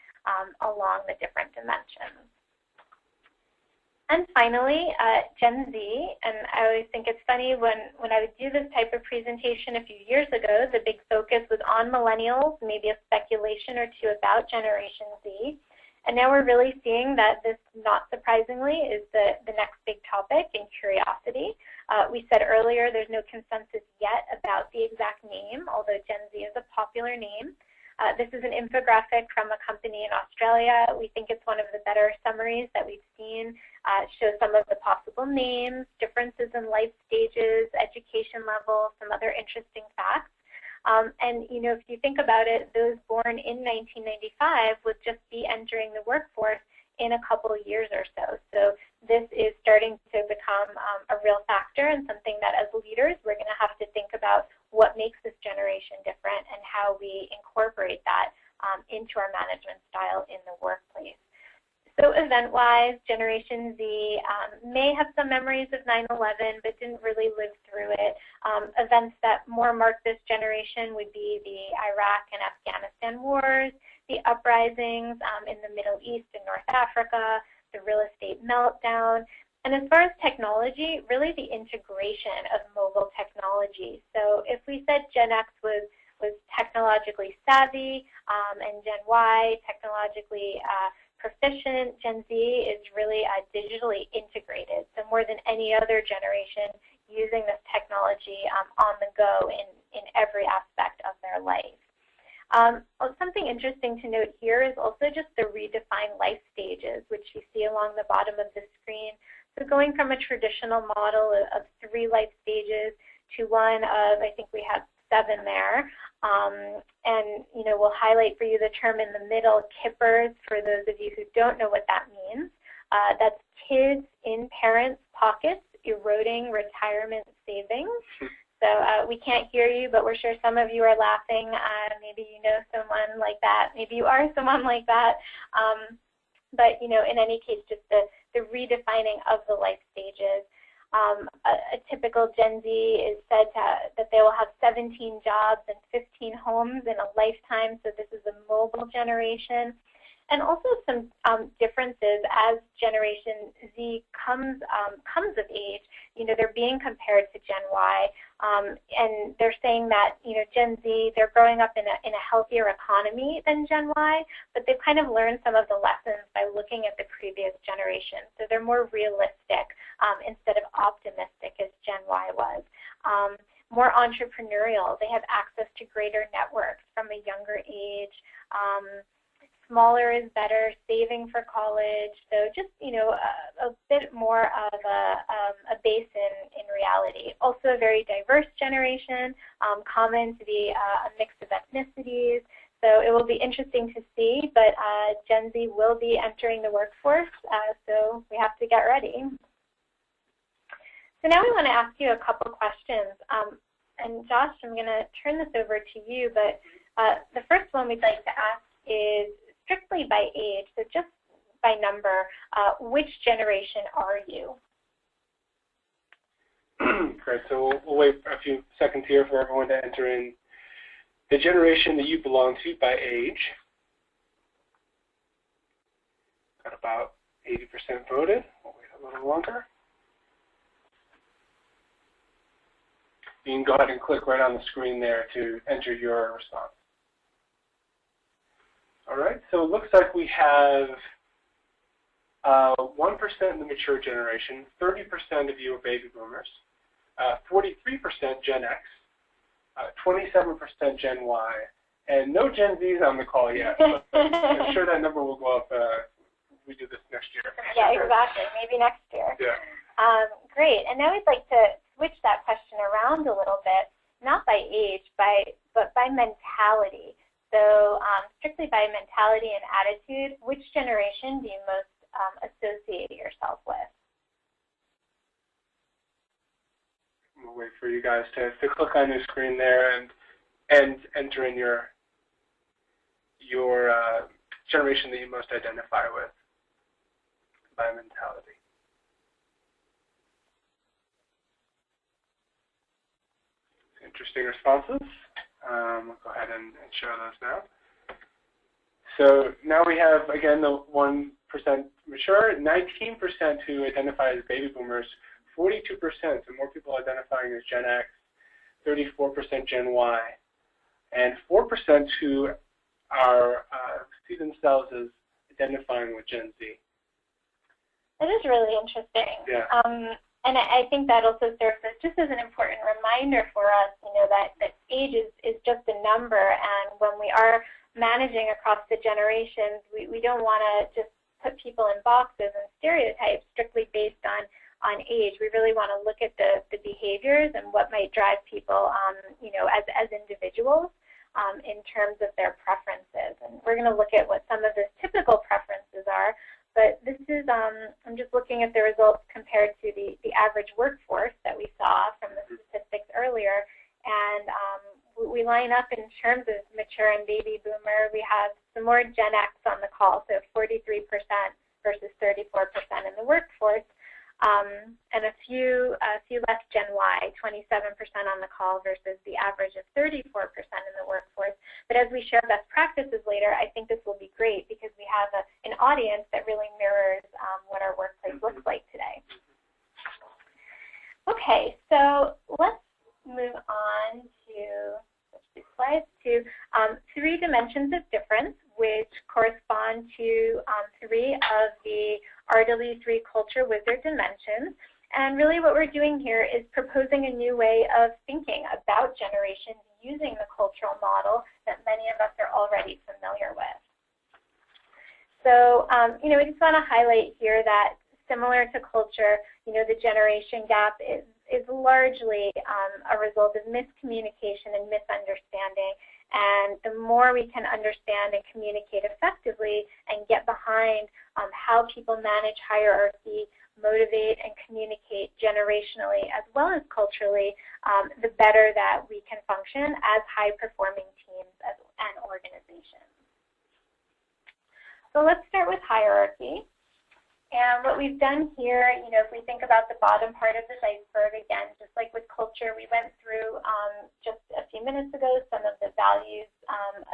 along the different dimensions. And finally, Gen Z, and I always think it's funny when I would do this type of presentation a few years ago, the big focus was on millennials, maybe a speculation or two about Generation Z. And now we're really seeing that this, not surprisingly, is the next big topic in curiosity. We said earlier there's no consensus yet about the exact name, although Gen Z is a popular name. This is an infographic from a company in Australia. We think it's one of the better summaries that we've seen. It shows some of the possible names, differences in life stages, education level, some other interesting facts. And if you think about it, those born in 1995 would just be entering the workforce in a couple of years or so. So this is starting to become a real factor and something that as leaders we're going to have to think about what makes this generation different and how we incorporate that into our management style in the workplace. So event-wise, Generation Z may have some memories of 9/11 but didn't really live through it. Events that more mark this generation would be the Iraq and Afghanistan wars, the uprisings in the Middle East and North Africa, the real estate meltdown, and as far as technology, really the integration of mobile technology. So if we said Gen X was technologically savvy and Gen Y technologically proficient, Gen Z is really digitally integrated. So more than any other generation using this technology on the go in every aspect of their life. Something interesting to note here is also just the redefined life stages, which you see along the bottom of the screen. So going from a traditional model of 3 life stages to one of, I think we have 7 there. And, we'll highlight for you the term in the middle, kippers, for those of you who don't know what that means. That's kids in parents' pockets eroding retirement savings. So we can't hear you, but we're sure some of you are laughing. Maybe you know someone like that. Maybe you are someone like that. But, in any case, just the redefining of the life stages. A typical Gen Z is said that they will have 17 jobs and 15 homes in a lifetime, so this is a mobile generation. And also some differences as Generation Z comes of age. They're being compared to Gen Y, and they're saying that Gen Z, they're growing up in a healthier economy than Gen Y, but they've kind of learned some of the lessons by looking at the previous generation. So they're more realistic instead of optimistic as Gen Y was. More entrepreneurial. They have access to greater networks from a younger age. Smaller is better, saving for college, so just, a bit more of a base in reality. Also a very diverse generation, common to be a mix of ethnicities, so it will be interesting to see, but Gen Z will be entering the workforce, so we have to get ready. So now we want to ask you a couple questions, and Josh, I'm going to turn this over to you, but the first one we'd like to ask is strictly by age, so just by number, which generation are you? Great, so we'll wait a few seconds here for everyone to enter in the generation that you belong to by age. Got about 80% voted. We'll wait a little longer. You can go ahead and click right on the screen there to enter your response. All right, so it looks like we have 1% the mature generation, 30% of you are baby boomers, 43% Gen X, 27% Gen Y, and no Gen Zs on the call yet. But I'm sure that number will go up if we do this next year. Yeah, exactly. Maybe next year. Yeah. Great. And now we'd like to switch that question around a little bit, not by age, but by mentality. So strictly by mentality and attitude, which generation do you most associate yourself with? We'll wait for you guys to click on your screen there and enter in your generation that you most identify with by mentality. Interesting responses. We'll go ahead and share those now. So now we have, again, the 1% mature, 19% who identify as baby boomers, 42%, so more people identifying as Gen X, 34% Gen Y, and 4% who are see themselves as identifying with Gen Z. That is really interesting. Yeah. And I think that also serves as just as an important reminder for us, that age is just a number, and when we are managing across the generations, we don't want to just put people in boxes and stereotypes strictly based on age. We really want to look at the behaviors and what might drive people, as individuals in terms of their preferences. And we're going to look at what some of the typical preferences are. But this is, I'm just looking at the results compared to the average workforce that we saw from the statistics earlier. And we line up in terms of mature and baby boomer. We have some more Gen X on the call, so 43% versus 34% in the workforce. And a few less Gen Y, 27% on the call versus the average of 34% in the workforce. But as we share best practices later, I think this will be great because we have an audience that really mirrors what our workplace looks like today. Okay, so let's move on to slides to 3 dimensions of difference, which correspond to 3 of the RW3 Culture Wizard dimensions. And really what we're doing here is proposing a new way of thinking about generations using the cultural model that many of us are already familiar with. So, we just want to highlight here that similar to culture, the generation gap is largely a result of miscommunication and misunderstanding. And the more we can understand and communicate effectively and get behind how people manage hierarchy, motivate and communicate generationally as well as culturally, the better that we can function as high-performing teams and organizations. So let's start with hierarchy. And what we've done here, if we think about the bottom part of this iceberg, again, just like with culture, we went through just a few minutes ago some of the values,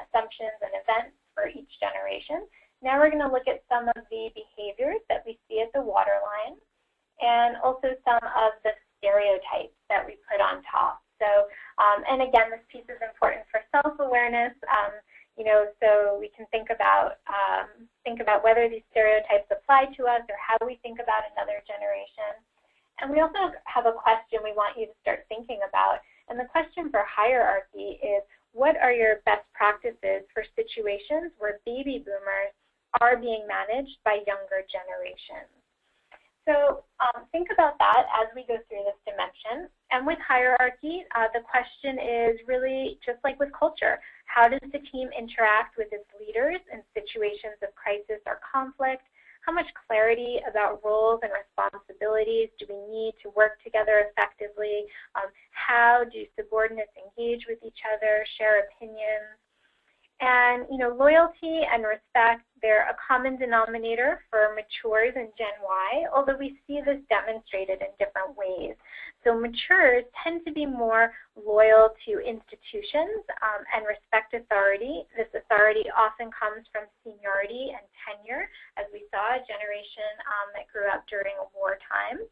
assumptions, and events for each generation. Now we're going to look at some of the behaviors that we see at the waterline and also some of the stereotypes that we put on top. So, and again, this piece is important for self-awareness. So we can think about whether these stereotypes apply to us or how we think about another generation. And we also have a question we want you to start thinking about. And the question for hierarchy is, what are your best practices for situations where baby boomers are being managed by younger generations? So think about that as we go through this dimension. And with hierarchy, the question is really just like with culture. How does the team interact with its leaders in situations of crisis or conflict? How much clarity about roles and responsibilities do we need to work together effectively? How do subordinates engage with each other, share opinions? And, loyalty and respect, they're a common denominator for matures and Gen Y, although we see this demonstrated in different ways. So matures tend to be more loyal to institutions and respect authority. This authority often comes from seniority and tenure, as we saw a generation that grew up during a wartime.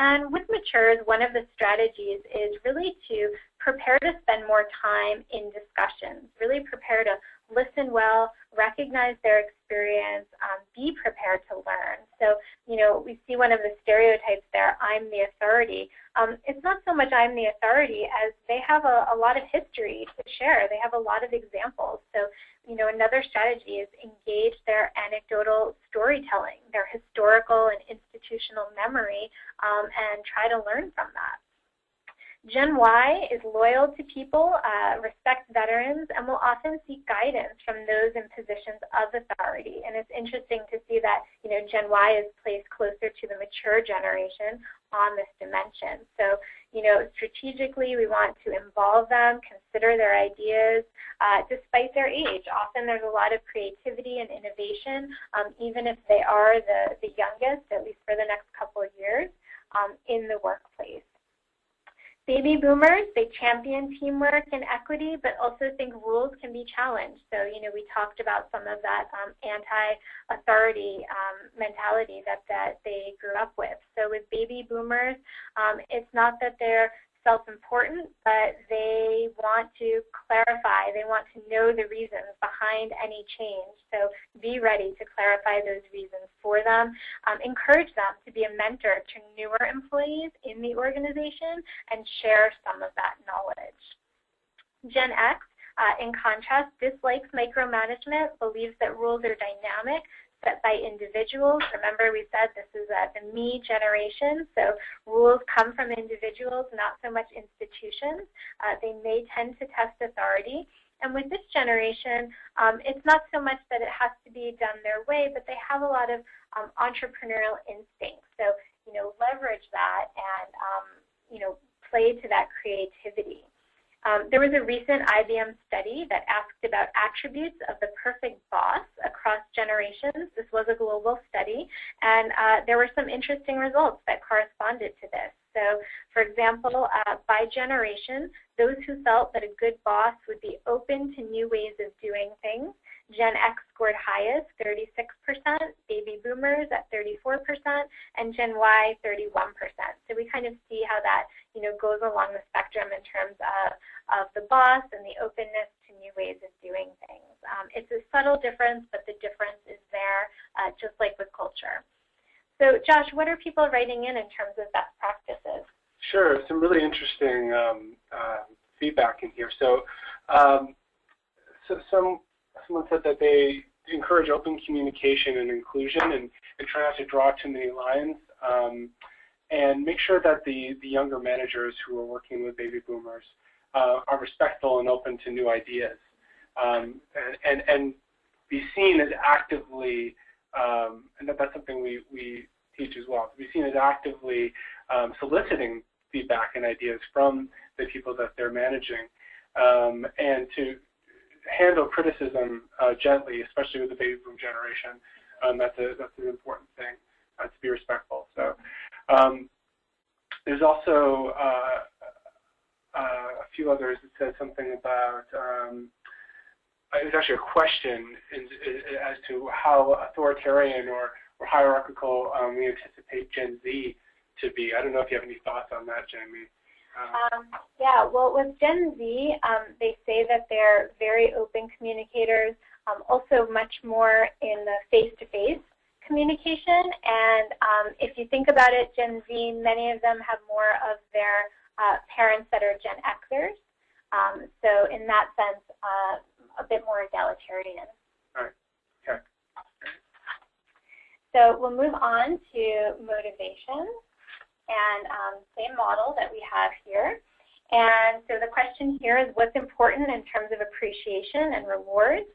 And with matures, one of the strategies is really to prepare to spend more time in discussions, really prepare to listen well, recognize their experience, be prepared to learn. So, you know, we see one of the stereotypes there, I'm the authority. It's not so much I'm the authority as they have a lot of history to share. They have a lot of examples. So, you know, another strategy is engage their anecdotal storytelling, their historical and institutional memory, and try to learn from that. Gen Y is loyal to people, respects veterans, and will often seek guidance from those in positions of authority. And it's interesting to see that, you know, Gen Y is placed closer to the mature generation on this dimension. So, you know, strategically, we want to involve them, consider their ideas, despite their age. Often there's a lot of creativity and innovation, even if they are the youngest, at least for the next couple of years, in the workplace. Baby boomers, they champion teamwork and equity, but also think rules can be challenged. So, you know, we talked about some of that anti-authority mentality that they grew up with. So with baby boomers, it's not that they're self-important, but they want to clarify, they want to know the reasons behind any change. So be ready to clarify those reasons for them. Encourage them to be a mentor to newer employees in the organization and share some of that knowledge. Gen X, in contrast, dislikes micromanagement, believes that rules are dynamic, set by individuals. Remember, we said this is the me generation, so rules come from individuals, not so much institutions. They may tend to test authority. And with this generation, it's not so much that it has to be done their way, but they have a lot of entrepreneurial instincts. So, you know, leverage that and, you know, play to that creativity. There was a recent IBM study that asked about attributes of the perfect boss across generations. This was a global study, and there were some interesting results that corresponded to this. So, for example, by generation, those who felt that a good boss would be open to new ways of doing things, Gen X scored highest, 36%, baby boomers at 34%, and Gen Y, 31%. So we kind of see how that, you know, goes along the spectrum in terms of the boss and the openness to new ways of doing things. It's a subtle difference, but the difference is there, just like with culture. So Josh, what are people writing in terms of best practices? Sure, some really interesting feedback in here. So, someone said that they encourage open communication and inclusion and try not to draw too many lines, and make sure that the younger managers who are working with baby boomers are respectful and open to new ideas, and be seen as actively, and that's something we teach as well, to be seen as actively soliciting feedback and ideas from the people that they're managing, and to handle criticism gently, especially with the baby boom generation. That's an important thing, to be respectful. So there's also a few others that said something about, it was actually a question as to how authoritarian or hierarchical we anticipate Gen Z to be. I don't know if you have any thoughts on that, Jamie. Yeah, well, with Gen Z, they say that they're very open communicators, also much more in the face-to-face communication. And if you think about it, Gen Z, many of them have more of their parents that are Gen Xers. So in that sense, a bit more egalitarian. All right. Okay. So we'll move on to motivation. And same model that we have here. And so the question here is what's important in terms of appreciation and rewards.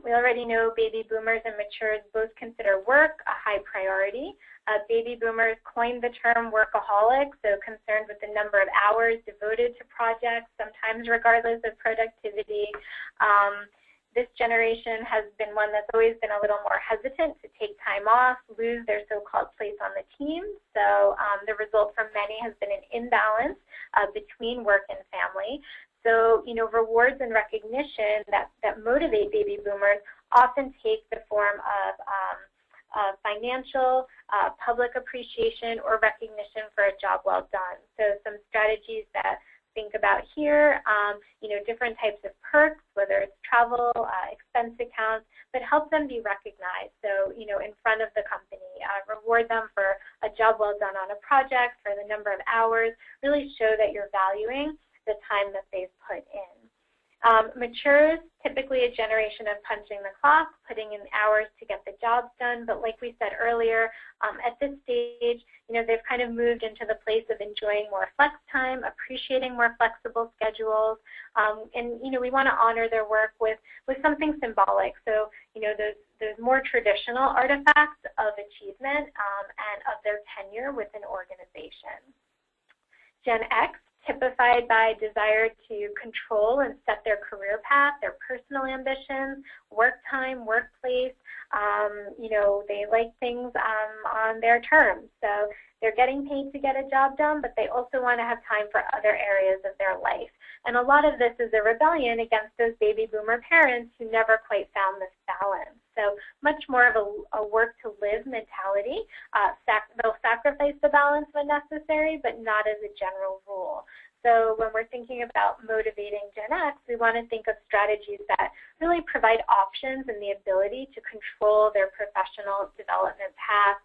We already know baby boomers and matures both consider work a high priority. Baby boomers coined the term workaholic, so concerned with the number of hours devoted to projects, sometimes regardless of productivity. This generation has been one that's always been a little more hesitant to take time off, lose their so-called place on the team. So the result for many has been an imbalance between work and family. So, you know, rewards and recognition that motivate baby boomers often take the form of financial, public appreciation, or recognition for a job well done. So some strategies that think about here, different types of perks, whether it's travel, expense accounts, but help them be recognized. So, in front of the company, reward them for a job well done on a project, for the number of hours, really show that you're valuing the time that they've put in. Matures, typically a generation of punching the clock, putting in hours to get the jobs done, but like we said earlier, at this stage, they've kind of moved into the place of enjoying more flex time, appreciating more flexible schedules, and we want to honor their work with something symbolic. So, those more traditional artifacts of achievement and of their tenure with an organization. Gen X, typified by desire to control and set their career path, their personal ambitions, work time, workplace. They like things on their terms. So they're getting paid to get a job done, but they also want to have time for other areas of their life. And a lot of this is a rebellion against those baby boomer parents who never quite found this balance. So much more of a work-to-live mentality. They'll sacrifice the balance when necessary, but not as a general rule. So when we're thinking about motivating Gen X, we want to think of strategies that really provide options and the ability to control their professional development path,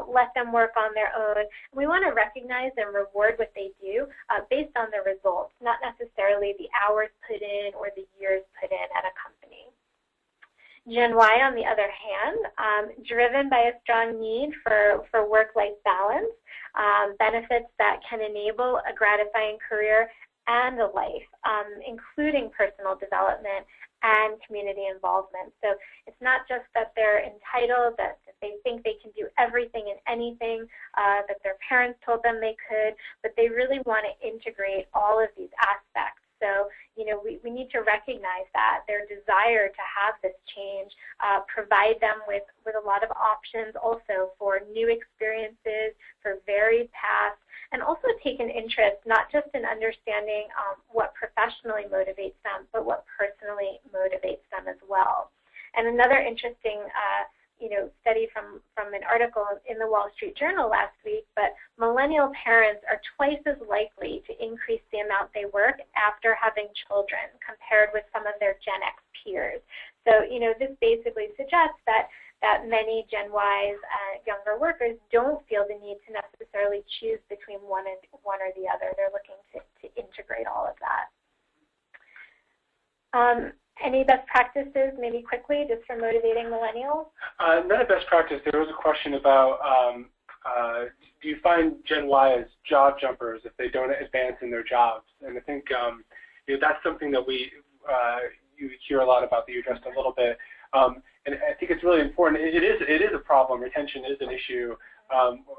let them work on their own. We want to recognize and reward what they do based on the results, not necessarily the hours put in or the years put in at a company. Gen Y, on the other hand, driven by a strong need for work-life balance, benefits that can enable a gratifying career and a life, including personal development and community involvement. So it's not just that they're entitled, that they think they can do everything and anything that their parents told them they could, but they really want to integrate all of these aspects. So, we need to recognize that their desire to have this change, provide them with a lot of options also for new experiences, for varied paths, and also take an interest not just in understanding what professionally motivates them, but what personally motivates them as well. And another interesting study from an article in the Wall Street Journal last week, but millennial parents are twice as likely to increase the amount they work after having children compared with some of their Gen X peers. So, this basically suggests that many Gen Ys, younger workers, don't feel the need to necessarily choose between one or the other. They're looking to integrate all of that. Any best practices, maybe quickly, just for motivating millennials? Not a best practice. There was a question about do you find Gen Y as job jumpers if they don't advance in their jobs? And I think that's something that you hear a lot about, that you addressed a little bit. And I think it's really important. It is a problem. Retention is an issue.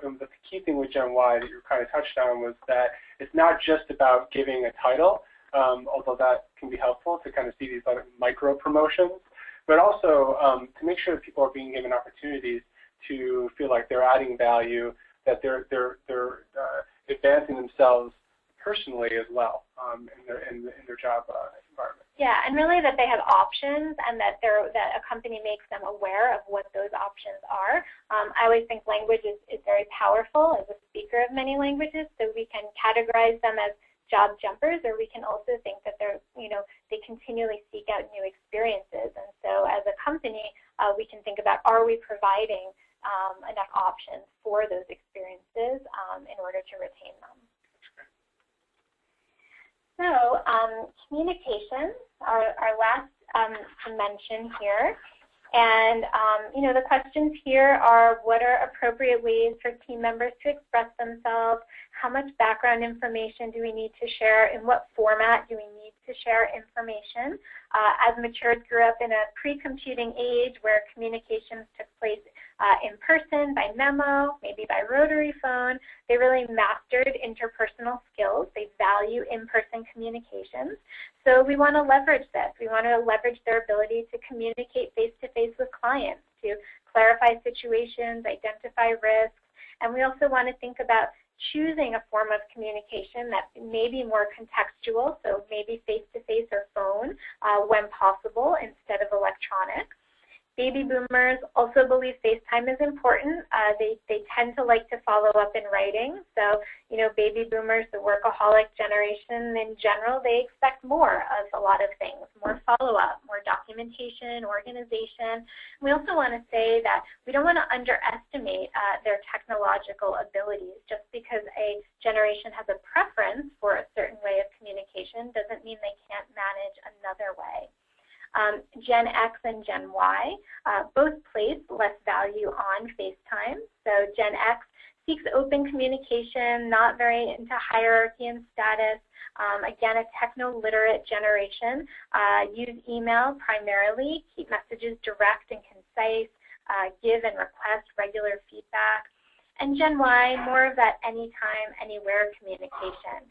And the key thing with Gen Y that you kind of touched on was that it's not just about giving a title, although that can be helpful to kind of see these micro promotions, but also to make sure that people are being given opportunities to feel like they're adding value, that they're advancing themselves personally as well in their job environment. Yeah, and really that they have options, and that a company makes them aware of what those options are. I always think language is very powerful as a speaker of many languages, so we can categorize them as job jumpers, or we can also think that they continually seek out new experiences. And so as a company, we can think about, are we providing enough options for those experiences in order to retain them? So communication, our last to mention here. And, the questions here are, what are appropriate ways for team members to express themselves? How much background information do we need to share? In what format do we need to share information? As Matures grew up in a pre-computing age where communications took place in person, by memo, maybe by rotary phone, they really mastered interpersonal skills. They value in-person communications. So we want to leverage this. We want to leverage their ability to communicate face-to-face with clients, to clarify situations, identify risks, and we also want to think about choosing a form of communication that may be more contextual, so maybe face-to-face or phone when possible instead of electronic. Baby boomers also believe FaceTime is important. They tend to like to follow up in writing. So, baby boomers, the workaholic generation in general, they expect more of a lot of things, more follow-up, more documentation, organization. We also want to say that we don't want to underestimate their technological abilities. Just because a generation has a preference for a certain way of communication doesn't mean they can't manage another way. Gen X and Gen Y both place less value on FaceTime. So Gen X seeks open communication, not very into hierarchy and status. Again, a techno-literate generation. Use email primarily, keep messages direct and concise, give and request regular feedback. And Gen Y, more of that anytime, anywhere communication.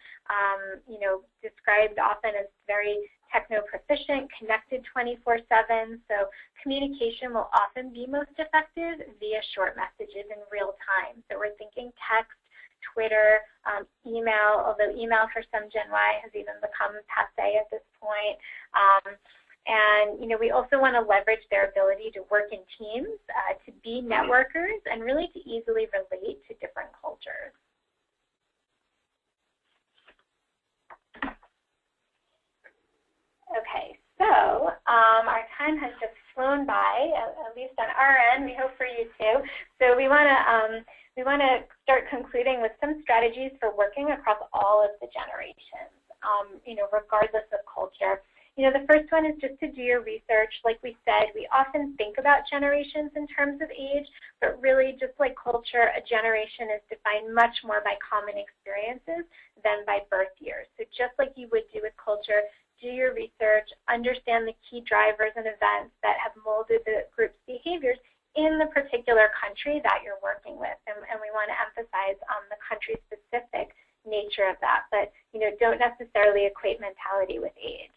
Described often as very techno-proficient, connected 24/7. So communication will often be most effective via short messages in real time. So we're thinking text, Twitter, email, although email for some Gen Y has even become passé at this point. And we also want to leverage their ability to work in teams, to be networkers, and really to easily relate to different cultures. Okay, so our time has just flown by, at least on our end. We hope for you too. So we want to start concluding with some strategies for working across all of the generations, regardless of culture. The first one is just to do your research. Like we said, we often think about generations in terms of age, but really, just like culture, a generation is defined much more by common experiences than by birth years. So just like you would do with culture, do your research, understand the key drivers and events that have molded the group's behaviors in the particular country that you're working with. And we want to emphasize the country-specific nature of that, but don't necessarily equate mentality with age.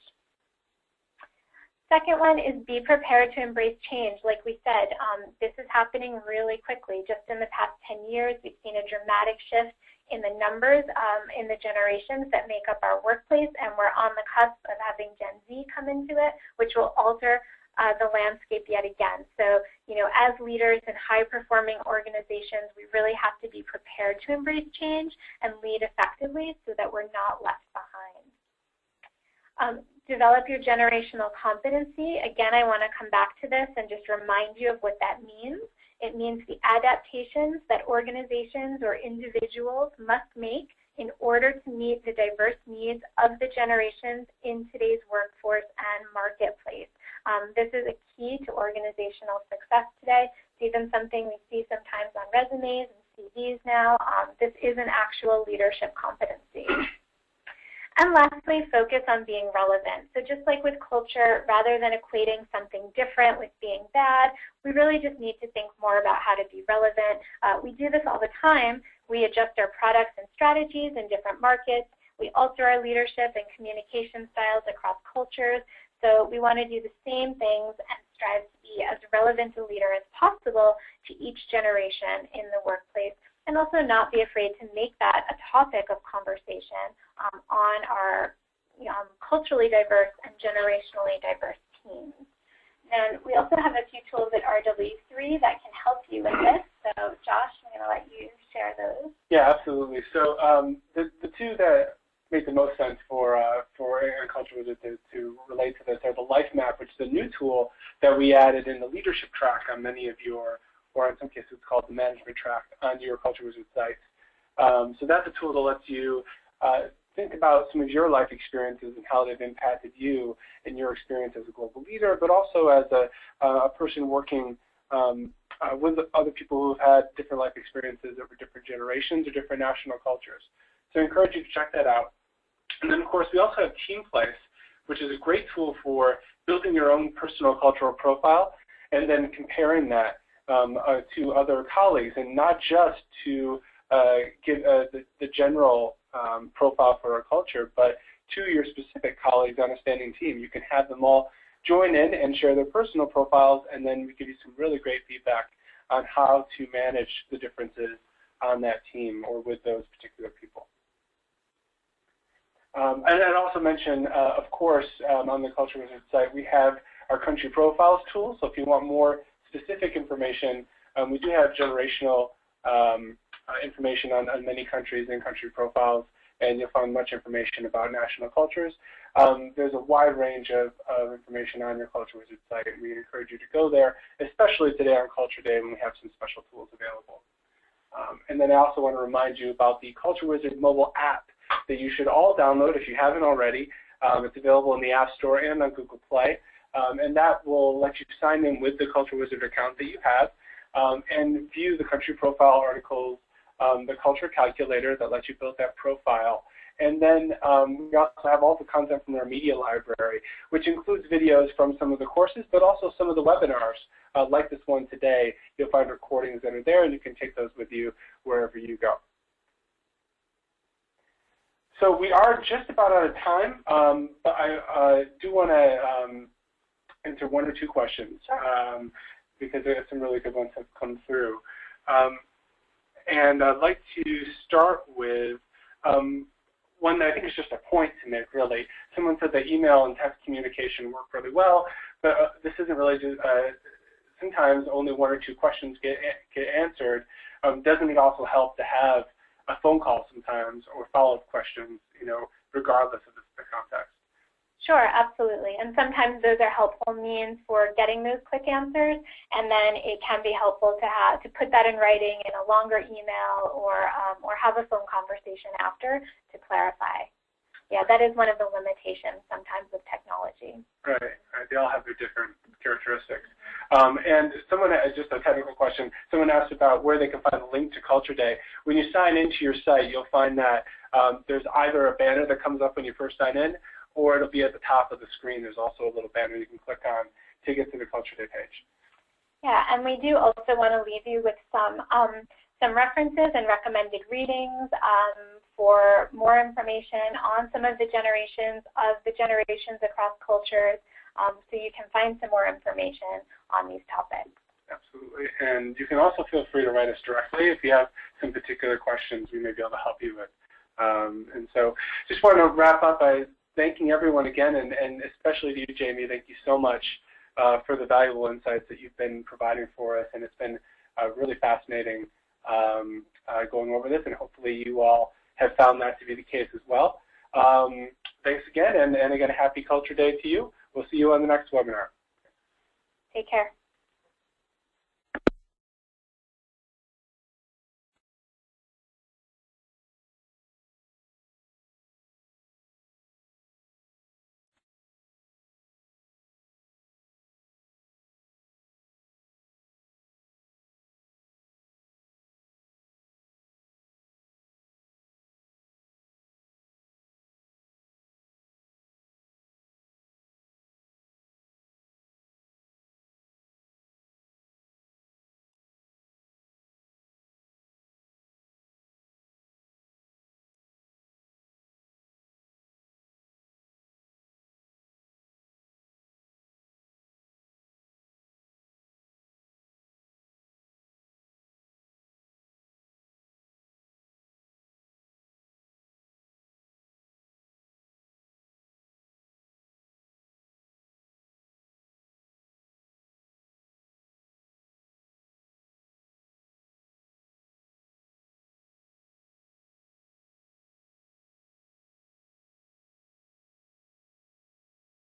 Second one is be prepared to embrace change. Like we said, this is happening really quickly. Just in the past 10 years, we've seen a dramatic shift in the numbers in the generations that make up our workplace, and we're on the cusp of having Gen Z come into it, which will alter the landscape yet again. So, as leaders in high-performing organizations, we really have to be prepared to embrace change and lead effectively so that we're not left behind. Develop your generational competency. Again, I want to come back to this and just remind you of what that means. It means the adaptations that organizations or individuals must make in order to meet the diverse needs of the generations in today's workforce and marketplace. This is a key to organizational success today. It's even something we see sometimes on resumes and CVs now. This is an actual leadership competency. And lastly, focus on being relevant. So just like with culture, rather than equating something different with being bad, we really just need to think more about how to be relevant. We do this all the time. We adjust our products and strategies in different markets. We alter our leadership and communication styles across cultures. So we want to do the same things and strive to be as relevant a leader as possible to each generation in the workplace, and also not be afraid to make that a topic of conversation on our culturally diverse and generationally diverse teams. And we also have a few tools at RW3 that can help you with this. So Josh, I'm going to let you share those. Yeah, absolutely. So the two that make the most sense for culture to relate to this are the Life Map, which is a new tool that we added in the leadership track on many of your, or in some cases it's called the management track on your Culture Wizard sites. So that's a tool that lets you think about some of your life experiences and how they've impacted you and your experience as a global leader, but also as a person working with other people who have had different life experiences over different generations or different national cultures. So I encourage you to check that out. And then, of course, we also have Team Place, which is a great tool for building your own personal cultural profile and then comparing that to other colleagues, and not just to give the general profile for a culture, but to your specific colleagues on a standing team. You can have them all join in and share their personal profiles, and then we give you some really great feedback on how to manage the differences on that team or with those particular people. And I'd also mention, of course, on the Culture Wizard site, we have our country profiles tool. So if you want more specific information, we do have generational information on many countries and country profiles, and you'll find much information about national cultures. There's a wide range of information on your Culture Wizard site, and we encourage you to go there, especially today on Culture Day when we have some special tools available. And then I also want to remind you about the Culture Wizard mobile app that you should all download if you haven't already. It's available in the App Store and on Google Play, and that will let you sign in with the Culture Wizard account that you have and view the country profile articles, the culture calculator that lets you build that profile. And then we also have all the content from our media library, which includes videos from some of the courses, but also some of the webinars, like this one today. You'll find recordings that are there, and you can take those with you wherever you go. So we are just about out of time, but I do want to answer one or two questions because there are some really good ones that have come through. And I'd like to start with one that I think is just a point to make, really. Someone said that email and text communication work really well, but this isn't really just, sometimes only one or two questions get answered. Doesn't it also help to have a phone call sometimes or follow-up questions, regardless of the context? Sure, absolutely. And sometimes those are helpful means for getting those quick answers, and then it can be helpful to put that in writing in a longer email or have a phone conversation after to clarify. Yeah, that is one of the limitations sometimes with technology. Right. They all have their different characteristics. And just a technical question, someone asked about where they can find the link to Culture Day. When you sign into your site, you'll find that there's either a banner that comes up when you first sign in, or it'll be at the top of the screen. There's also a little banner you can click on to get to the Culture Day page. Yeah, and we do also want to leave you with some references and recommended readings for more information on some of the generations across cultures, so you can find some more information on these topics. Absolutely, and you can also feel free to write us directly if you have some particular questions we may be able to help you with. And so just want to wrap up by thanking everyone again, and especially to you, Jamie. Thank you so much for the valuable insights that you've been providing for us, and it's been really fascinating going over this, and hopefully you all have found that to be the case as well. Thanks again, and again, happy Culture Day to you. We'll see you on the next webinar. Take care.